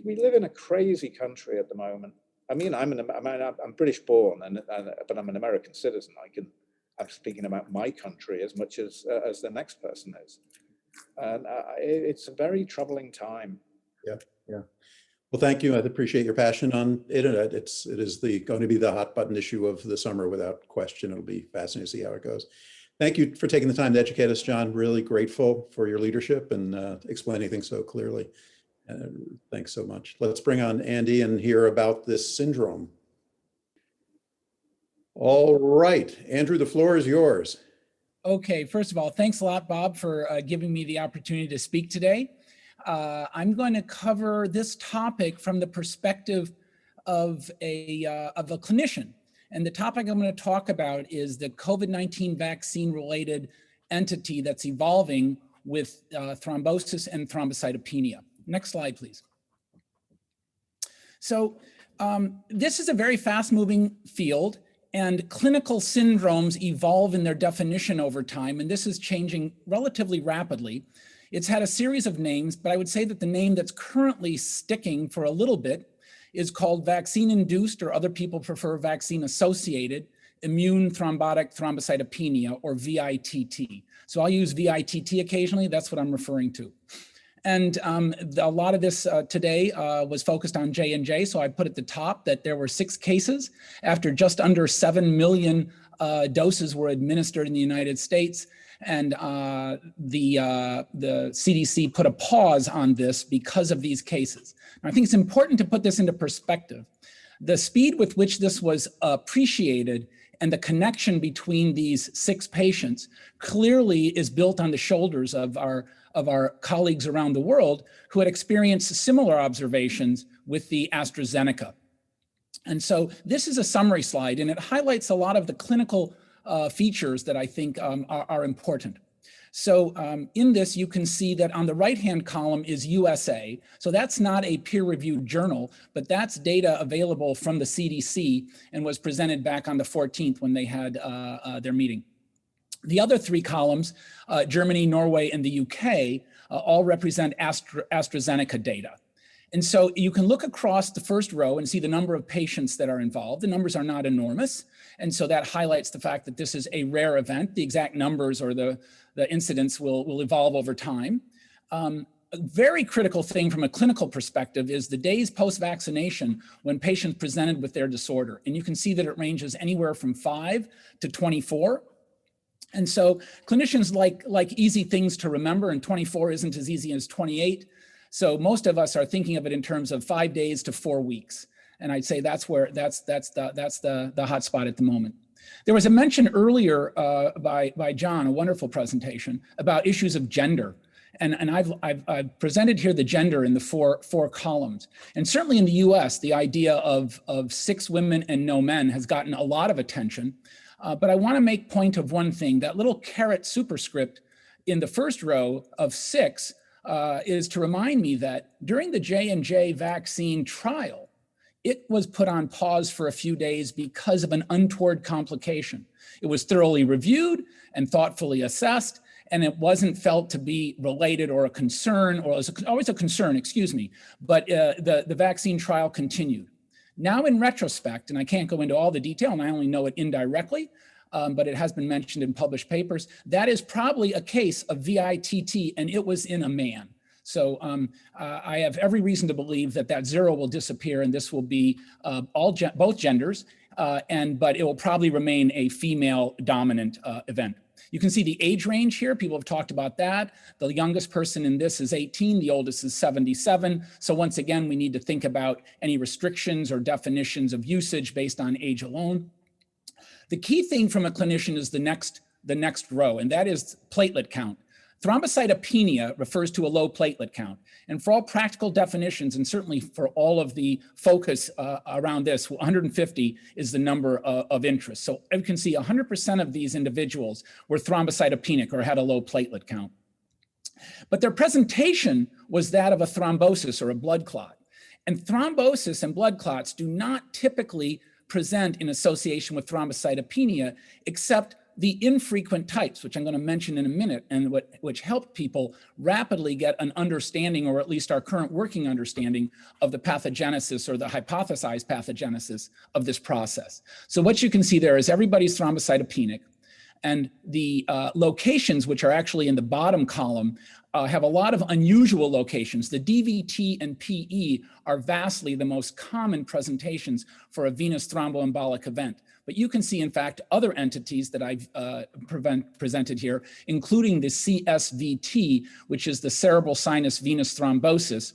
we live in a crazy country at the moment. I mean, I'm British born, but I'm an American citizen. I'm speaking about my country as much as the next person is. And it's a very troubling time. Yeah. Well, thank you. I appreciate your passion on it. It is going to be the hot button issue of the summer without question. It'll be fascinating to see how it goes. Thank you for taking the time to educate us, John. Really grateful for your leadership and explaining things so clearly. Thanks so much. Let's bring on Andy and hear about this syndrome. All right, Andrew, the floor is yours. Okay, first of all, thanks a lot, Bob, for giving me the opportunity to speak today. I'm going to cover this topic from the perspective of a clinician. And the topic I'm going to talk about is the COVID-19 vaccine-related entity that's evolving with thrombosis and thrombocytopenia. Next slide, please. So this is a very fast-moving field, and clinical syndromes evolve in their definition over time, and this is changing relatively rapidly. It's had a series of names, but I would say that the name that's currently sticking for a little bit is called vaccine-induced, or other people prefer vaccine-associated, immune thrombotic thrombocytopenia, or VITT. So I'll use VITT occasionally, that's what I'm referring to. And a lot of this today was focused on J&J. So I put at the top that there were 6 cases after just under 7 million doses were administered in the United States. And the CDC put a pause on this because of these cases. And I think it's important to put this into perspective. The speed with which this was appreciated and the connection between these 6 patients clearly is built on the shoulders of our colleagues around the world who had experienced similar observations with the AstraZeneca. And so this is a summary slide, and it highlights a lot of the clinical features that I think are important. So in this, you can see that on the right-hand column is USA. So that's not a peer-reviewed journal, but that's data available from the CDC and was presented back on the 14th when they had their meeting. The other 3 columns, Germany, Norway, and the UK, all represent AstraZeneca data. And so you can look across the first row and see the number of patients that are involved. The numbers are not enormous. And so that highlights the fact that this is a rare event. The exact numbers or the incidence will evolve over time. A very critical thing from a clinical perspective is the days post-vaccination when patients presented with their disorder. And you can see that it ranges anywhere from 5 to 24. And so clinicians like easy things to remember, and 24 isn't as easy as 28. So most of us are thinking of it in terms of 5 days to 4 weeks. And I'd say that's the hot spot at the moment. There was a mention earlier by John, a wonderful presentation, about issues of gender. And I've presented here the gender in the four columns. And certainly in the US, the idea of 6 women and no men has gotten a lot of attention. But I want to make point of one thing. That little caret superscript in the first row of 6 is to remind me that during the J&J vaccine trial, it was put on pause for a few days because of an untoward complication. It was thoroughly reviewed and thoughtfully assessed, and it wasn't felt to be related or a concern, or it was always a concern, excuse me, but the vaccine trial continued. Now in retrospect, and I can't go into all the detail, and I only know it indirectly, but it has been mentioned in published papers, that is probably a case of VITT, and it was in a man. So I have every reason to believe that 0 will disappear, and this will be both genders, but it will probably remain a female-dominant event. You can see the age range here. People have talked about that. The youngest person in this is 18. The oldest is 77. So once again, we need to think about any restrictions or definitions of usage based on age alone. The key thing from a clinician is the next row, and that is platelet count. Thrombocytopenia refers to a low platelet count. And for all practical definitions, and certainly for all of the focus around this, 150 is the number of interest. So you can see 100% of these individuals were thrombocytopenic or had a low platelet count. But their presentation was that of a thrombosis or a blood clot. And thrombosis and blood clots do not typically present in association with thrombocytopenia, except the infrequent types, which I'm going to mention in a minute, and which help people rapidly get an understanding, or at least our current working understanding, of the pathogenesis or the hypothesized pathogenesis of this process. So what you can see there is everybody's thrombocytopenic, and the locations, which are actually in the bottom column, have a lot of unusual locations. The DVT and PE are vastly the most common presentations for a venous thromboembolic event. But you can see, in fact, other entities that I've presented here, including the CSVT, which is the cerebral sinus venous thrombosis,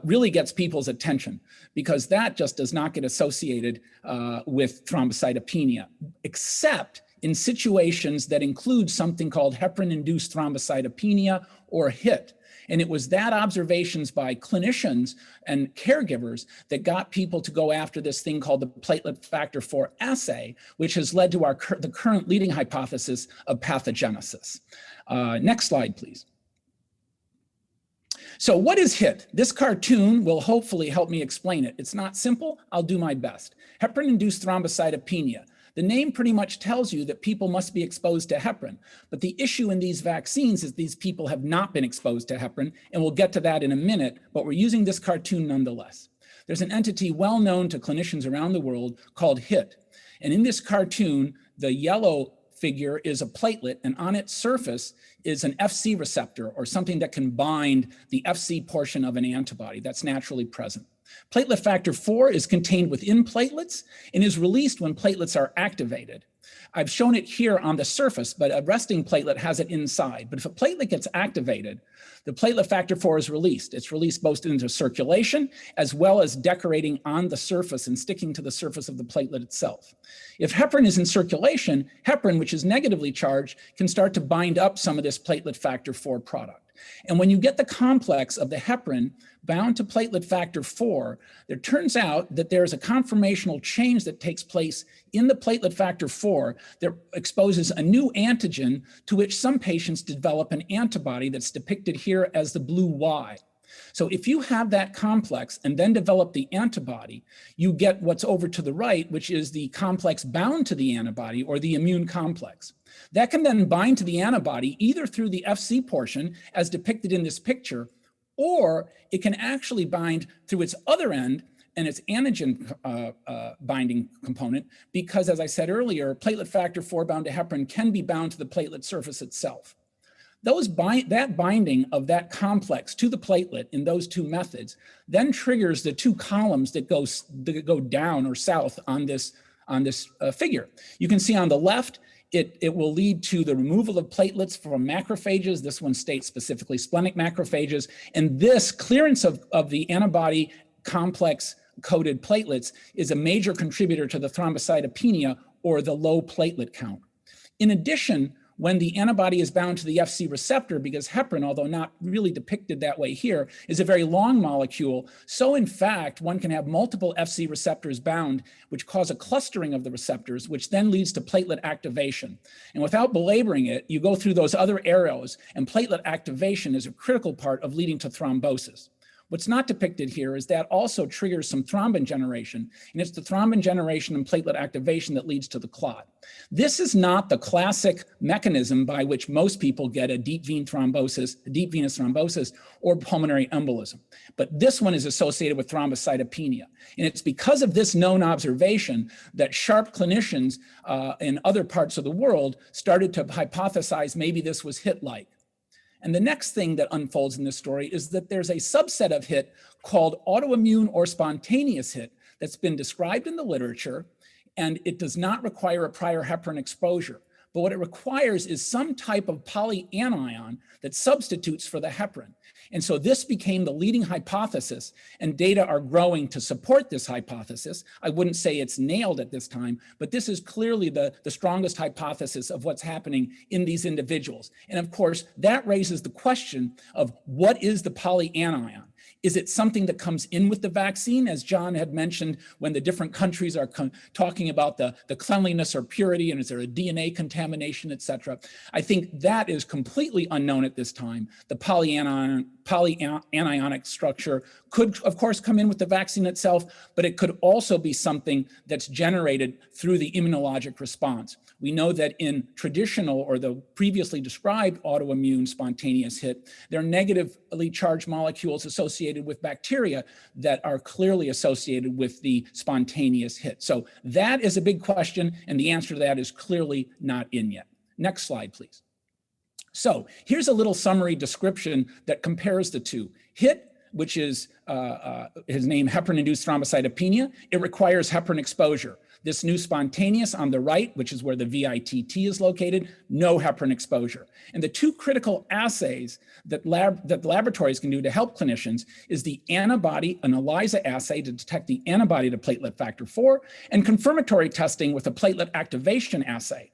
really gets people's attention, because that just does not get associated with thrombocytopenia, except in situations that include something called heparin-induced thrombocytopenia, or HIT. And it was that observations by clinicians and caregivers that got people to go after this thing called the platelet factor 4 assay, which has led to the current leading hypothesis of pathogenesis. Next slide, please. So what is HIT? This cartoon will hopefully help me explain it. It's not simple. I'll do my best. Heparin-induced thrombocytopenia. The name pretty much tells you that people must be exposed to heparin. But the issue in these vaccines is these people have not been exposed to heparin, and we'll get to that in a minute, but we're using this cartoon nonetheless. There's an entity well known to clinicians around the world called HIT. And in this cartoon, the yellow figure is a platelet, and on its surface is an FC receptor, or something that can bind the FC portion of an antibody that's naturally present. Platelet factor 4 is contained within platelets and is released when platelets are activated. I've shown it here on the surface, but a resting platelet has it inside. But if a platelet gets activated, the platelet factor 4 is released. It's released both into circulation as well as decorating on the surface and sticking to the surface of the platelet itself. If heparin is in circulation, heparin, which is negatively charged, can start to bind up some of this platelet factor 4 product. And when you get the complex of the heparin bound to platelet factor 4, there turns out that there's a conformational change that takes place in the platelet factor 4 that exposes a new antigen to which some patients develop an antibody that's depicted here as the blue Y. So if you have that complex and then develop the antibody, you get what's over to the right, which is the complex bound to the antibody, or the immune complex. That can then bind to the antibody either through the FC portion, as depicted in this picture, or it can actually bind through its other end and its antigen binding component, because, as I said earlier, platelet factor 4 bound to heparin can be bound to the platelet surface itself. That binding of that complex to the platelet in those two methods then triggers the two columns that go down or south on this figure. You can see on the left, it will lead to the removal of platelets from macrophages. This one states specifically splenic macrophages. And this clearance of the antibody complex coated platelets is a major contributor to the thrombocytopenia, or the low platelet count. In addition, when the antibody is bound to the FC receptor, because heparin, although not really depicted that way here, is a very long molecule, so in fact, one can have multiple FC receptors bound, which cause a clustering of the receptors, which then leads to platelet activation. And without belaboring it, you go through those other arrows, and platelet activation is a critical part of leading to thrombosis. What's not depicted here is that also triggers some thrombin generation, and it's the thrombin generation and platelet activation that leads to the clot. This is not the classic mechanism by which most people get a deep venous thrombosis or pulmonary embolism, but this one is associated with thrombocytopenia. And it's because of this known observation that sharp clinicians in other parts of the world started to hypothesize maybe this was HIT-like. And the next thing that unfolds in this story is that there's a subset of HIT called autoimmune or spontaneous HIT that's been described in the literature, and it does not require a prior heparin exposure. But what it requires is some type of polyanion that substitutes for the heparin. And so this became the leading hypothesis, and data are growing to support this hypothesis. I wouldn't say it's nailed at this time, but this is clearly the strongest hypothesis of what's happening in these individuals. And of course, that raises the question of what is the polyanion? Is it something that comes in with the vaccine, as John had mentioned, when the different countries are talking about the cleanliness or purity, and is there a DNA contamination, et cetera? I think that is completely unknown at this time. The polyanionic structure could, of course, come in with the vaccine itself, but it could also be something that's generated through the immunologic response. We know that in traditional, or the previously described autoimmune spontaneous HIT, there are negatively charged molecules associated with bacteria that are clearly associated with the spontaneous HIT. So that is a big question, and the answer to that is clearly not in yet. Next slide, please. So here's a little summary description that compares the two. HIT, which is his name, heparin-induced thrombocytopenia, it requires heparin exposure. This new spontaneous on the right, which is where the VITT is located, no heparin exposure. And the two critical assays that laboratories can do to help clinicians is the antibody, an ELISA assay to detect the antibody to platelet factor 4, and confirmatory testing with a platelet activation assay.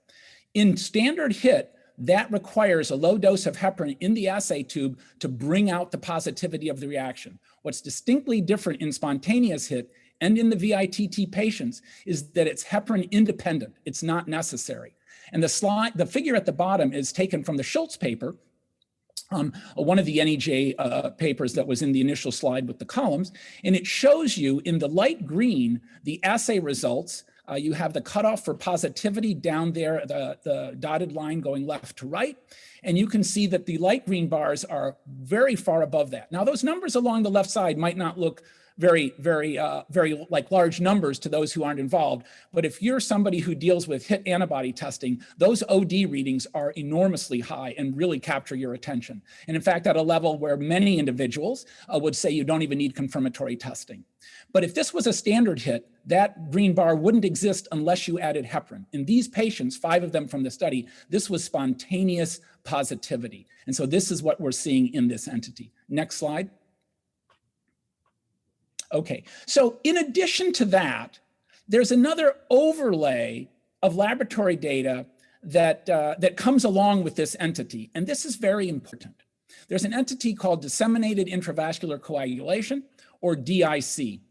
In standard HIT, that requires a low dose of heparin in the assay tube to bring out the positivity of the reaction. What's distinctly different in spontaneous HIT and in the VITT patients is that it's heparin independent. It's not necessary. And the figure at the bottom is taken from the Schultz paper, one of the NEJ papers that was in the initial slide with the columns. And it shows you in the light green, the assay results. You have the cutoff for positivity down there, the dotted line going left to right. And you can see that the light green bars are very far above that. Now, those numbers along the left side might not look very like large numbers to those who aren't involved. But if you're somebody who deals with hit antibody testing, those OD readings are enormously high and really capture your attention. And in fact, at a level where many individuals would say you don't even need confirmatory testing. But if this was a standard hit, that green bar wouldn't exist unless you added heparin. In these patients, 5 of them from the study, this was spontaneous positivity. And so this is what we're seeing in this entity. Next slide. Okay, so in addition to that, there's another overlay of laboratory data that comes along with this entity, and this is very important. There's an entity called disseminated intravascular coagulation, or DIC.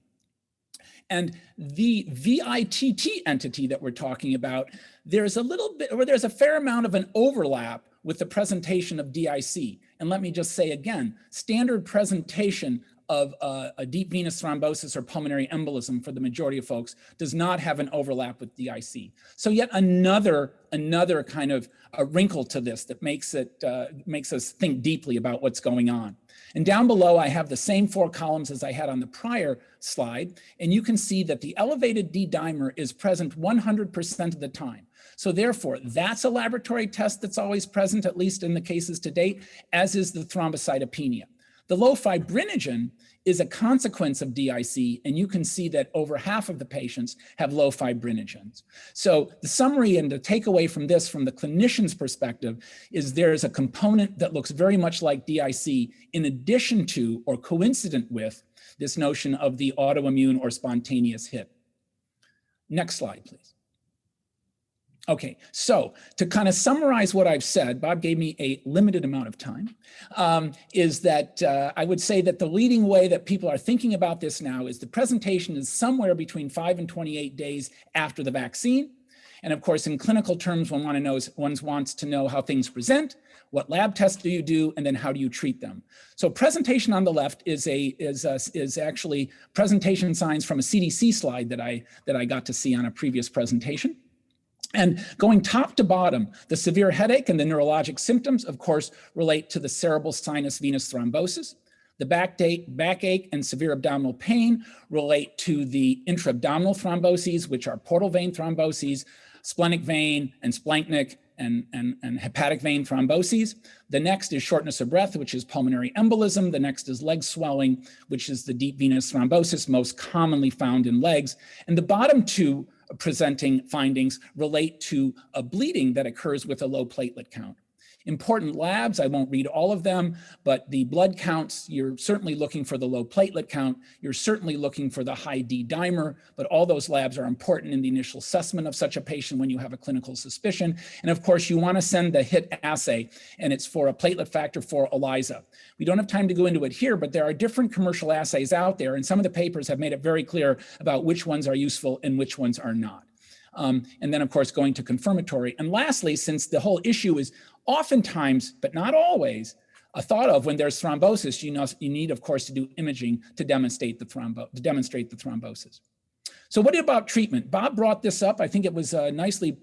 And the VITT entity that we're talking about, there's a fair amount of an overlap with the presentation of DIC. And let me just say again, standard presentation of a deep venous thrombosis or pulmonary embolism for the majority of folks does not have an overlap with DIC. So yet another kind of a wrinkle to this that makes us think deeply about what's going on. And down below, I have the same 4 columns as I had on the prior slide, and you can see that the elevated D dimer is present 100% of the time. So therefore, that's a laboratory test that's always present, at least in the cases to date, as is the thrombocytopenia. The low fibrinogen is a consequence of DIC, and you can see that over half of the patients have low fibrinogens. So the summary and the takeaway from this, from the clinician's perspective, is there's a component that looks very much like DIC in addition to or coincident with this notion of the autoimmune or spontaneous hit. Next slide, please. Okay, so to kind of summarize what I've said, Bob gave me a limited amount of time, is that I would say that the leading way that people are thinking about this now is the presentation is somewhere between 5 and 28 days after the vaccine. And of course, in clinical terms, one wants to know how things present, what lab tests do you do, and then how do you treat them. So presentation on the left is actually presentation signs from a CDC slide that I got to see on a previous presentation. And going top to bottom, the severe headache and the neurologic symptoms, of course, relate to the cerebral sinus venous thrombosis. The backache and severe abdominal pain relate to the intra-abdominal thromboses, which are portal vein thromboses, splenic vein and splanchnic and hepatic vein thromboses. The next is shortness of breath, which is pulmonary embolism. The next is leg swelling, which is the deep venous thrombosis, most commonly found in legs. And the bottom 2 presenting findings relate to a bleeding that occurs with a low platelet count. Important labs, I won't read all of them, but the blood counts, you're certainly looking for the low platelet count, you're certainly looking for the high D dimer, but all those labs are important in the initial assessment of such a patient when you have a clinical suspicion. And of course, you want to send the HIT assay, and it's for a platelet factor for ELISA. We don't have time to go into it here, but there are different commercial assays out there, and some of the papers have made it very clear about which ones are useful and which ones are not. And then, of course, going to confirmatory. And lastly, since the whole issue is oftentimes, but not always, thought of when there's thrombosis, you need, of course, to do imaging to demonstrate the thrombosis. So what about treatment? Bob brought this up. I think it was nicely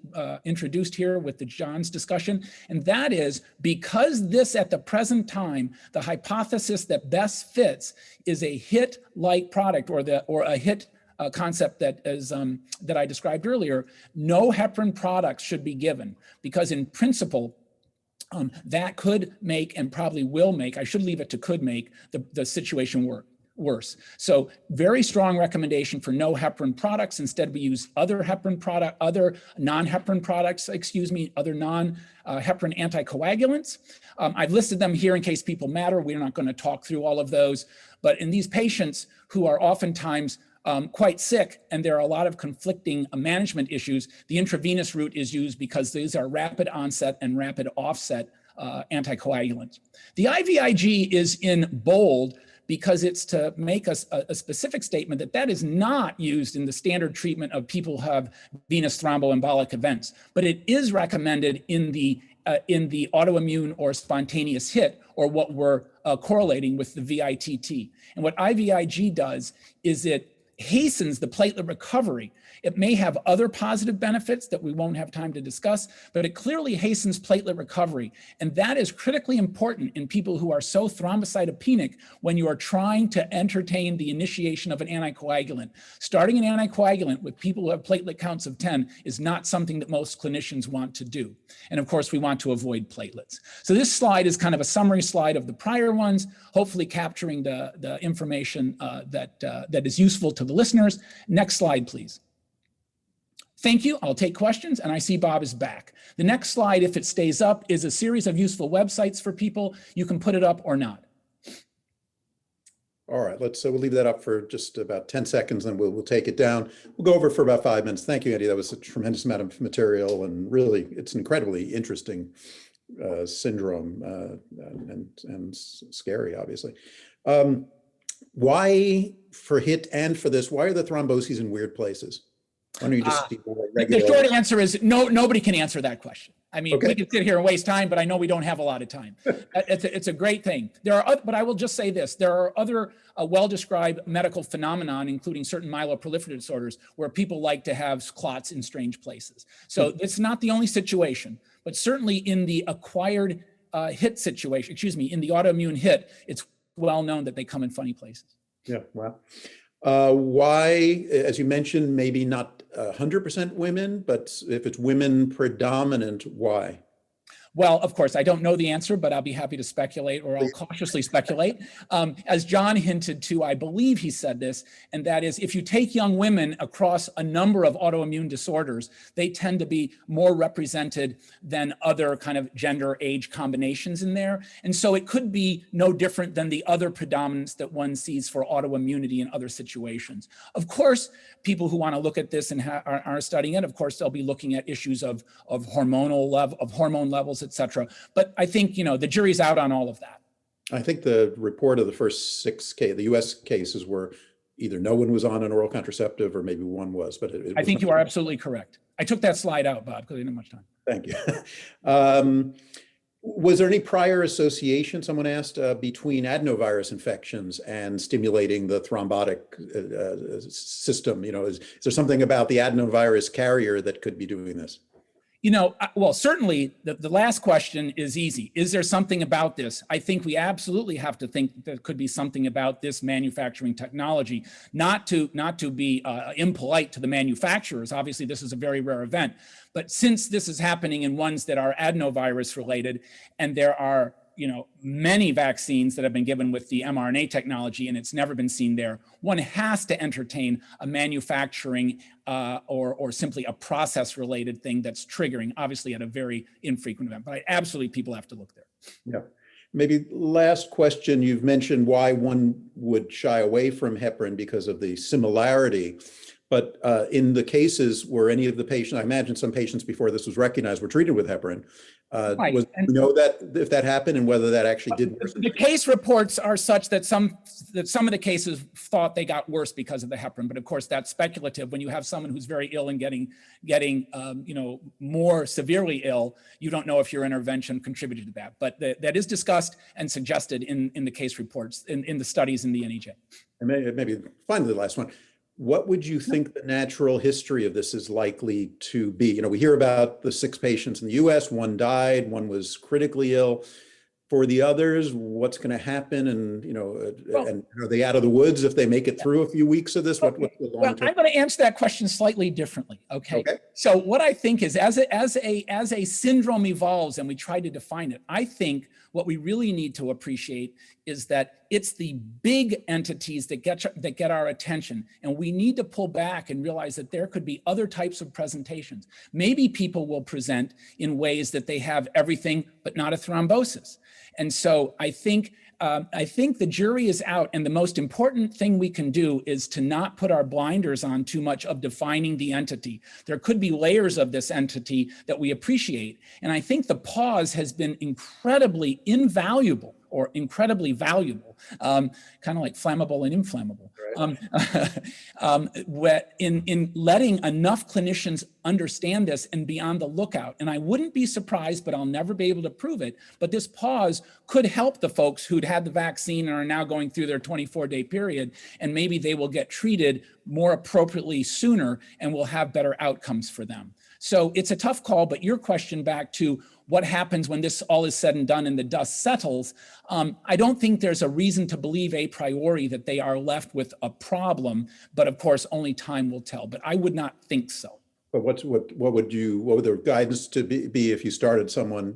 introduced here with the John's discussion. And that is because this, at the present time, the hypothesis that best fits is a HIT-like product or a HIT concept that I described earlier, no heparin products should be given because in principle, that could make and probably will make, I should leave it to could make the situation worse. So very strong recommendation for no heparin products. Instead, we use other non-heparin products, other non-heparin anticoagulants. I've listed them here in case people matter. We're not going to talk through all of those. But in these patients who are oftentimes quite sick, and there are a lot of conflicting management issues, the intravenous route is used because these are rapid onset and rapid offset anticoagulants. The IVIG is in bold because it's to make a specific statement that is not used in the standard treatment of people who have venous thromboembolic events, but it is recommended in the autoimmune or spontaneous hit, or what we're correlating with the VITT. And what IVIG does is it hastens the platelet recovery. It may have other positive benefits that we won't have time to discuss, but it clearly hastens platelet recovery. And that is critically important in people who are so thrombocytopenic when you are trying to entertain the initiation of an anticoagulant. Starting an anticoagulant with people who have platelet counts of 10 is not something that most clinicians want to do. And of course, we want to avoid platelets. So this slide is kind of a summary slide of the prior ones, hopefully capturing the information that is useful to the listeners. Next slide, please. Thank you. I'll take questions, and I see Bob is back. The next slide, if it stays up, is a series of useful websites for people. You can put it up or not. All right, we'll leave that up for just about 10 seconds, and we'll take it down. We'll go over for about 5 minutes. Thank you, Andy. That was a tremendous amount of material, and really, it's an incredibly interesting syndrome and scary, obviously. Why, for HIT and for this, why are the thromboses in weird places? Why don't you just be more regular? The short answer is no, nobody can answer that question. I mean, okay. We can sit here and waste time, but I know we don't have a lot of time. It's a great thing. But I will just say this, there are other well-described medical phenomenon, including certain myeloproliferative disorders, where people like to have clots in strange places. So it's not the only situation, but certainly in the acquired HIT situation, in the autoimmune HIT, it's well known that they come in funny places. Yeah, wow. Why, as you mentioned, maybe not 100% women, but if it's women predominant, why? Well, of course, I don't know the answer, but I'll be happy to speculate, or I'll cautiously speculate. As John hinted to, I believe he said this, and that is if you take young women across a number of autoimmune disorders, they tend to be more represented than other kind of gender age combinations in there. And so it could be no different than the other predominance that one sees for autoimmunity in other situations. Of course, people who want to look at this and are studying it, of course, they'll be looking at issues of hormone levels, etc. But I think, the jury's out on all of that. I think the report of the first 6 the US cases were either no one was on an oral contraceptive or maybe one was, but I think you are absolutely correct. I took that slide out, Bob, because I didn't have much time. Thank you. Was there any prior association, someone asked, between adenovirus infections and stimulating the thrombotic system? Is there something about the adenovirus carrier that could be doing this? Well, certainly the last question is easy. Is there something about this? I think we absolutely have to think there could be something about this manufacturing technology, not to be impolite to the manufacturers. Obviously, this is a very rare event. But since this is happening in ones that are adenovirus related, and there are many vaccines that have been given with the mRNA technology, and it's never been seen there, one has to entertain a manufacturing or simply a process-related thing that's triggering, obviously at a very infrequent event. But absolutely, people have to look there. Yeah. Maybe last question, you've mentioned why one would shy away from heparin because of the similarity. But in the cases where any of the patients, I imagine some patients before this was recognized were treated with heparin. Right. Do you know that if that happened and whether that actually did worsen? The case reports are such that some of the cases thought they got worse because of the heparin, but of course that's speculative. When you have someone who's very ill and getting more severely ill, you don't know if your intervention contributed to that. But that is discussed and suggested in the case reports in the studies in the NEJ. And maybe finally the last one. What would you think the natural history of this is likely to be? We hear about the 6 patients in the US, 1 died, 1 was critically ill. For the others, what's going to happen? And, and are they out of the woods if they make it through a few weeks of this? What's the long term? I'm going to answer that question slightly differently. Okay. So what I think is as a syndrome evolves and we try to define it, I think what we really need to appreciate is that it's the big entities that get our attention. And we need to pull back and realize that there could be other types of presentations. Maybe people will present in ways that they have everything but not a thrombosis. And so I think the jury is out, and the most important thing we can do is to not put our blinders on too much of defining the entity. There could be layers of this entity that we appreciate, and I think the pause has been incredibly invaluable or incredibly valuable, kind of like flammable and inflammable. In letting enough clinicians understand this and be on the lookout. And I wouldn't be surprised, but I'll never be able to prove it, but this pause could help the folks who'd had the vaccine and are now going through their 24-day period, and maybe they will get treated more appropriately sooner and will have better outcomes for them. So it's a tough call, but your question back to what happens when this all is said and done and the dust settles, I don't think there's a reason to believe a priori that they are left with a problem, but of course only time will tell, but I would not think so. But what would the guidance to be if you started someone,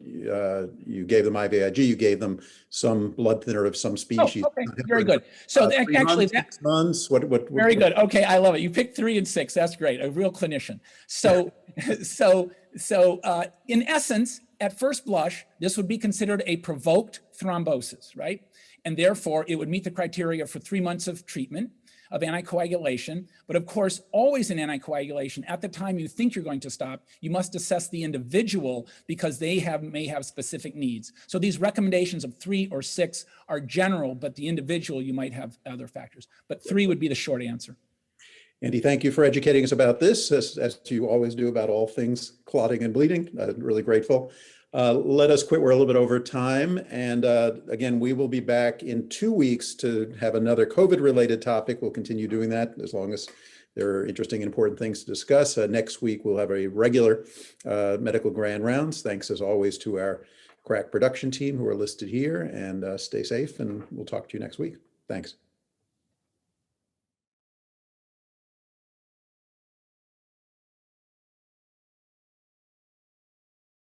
you gave them IVIG, you gave them some blood thinner of some species? Oh, okay, very good. So actually, 6 months. What? Very good. Okay, I love it. You picked 3 and 6. That's great. A real clinician. So, in essence, at first blush, this would be considered a provoked thrombosis, right? And therefore, it would meet the criteria for 3 months of treatment of anticoagulation. But of course, always in anticoagulation, at the time you think you're going to stop, you must assess the individual because they may have specific needs. So these recommendations of 3 or 6 are general, but the individual, you might have other factors. But 3 would be the short answer. Andy, thank you for educating us about this, as you always do about all things clotting and bleeding. Really grateful. Let us quit. We're a little bit over time. And again, we will be back in 2 weeks to have another COVID-related topic. We'll continue doing that as long as there are interesting and important things to discuss. Next week, we'll have a regular medical grand rounds. Thanks, as always, to our crack production team who are listed here. And stay safe, and we'll talk to you next week. Thanks.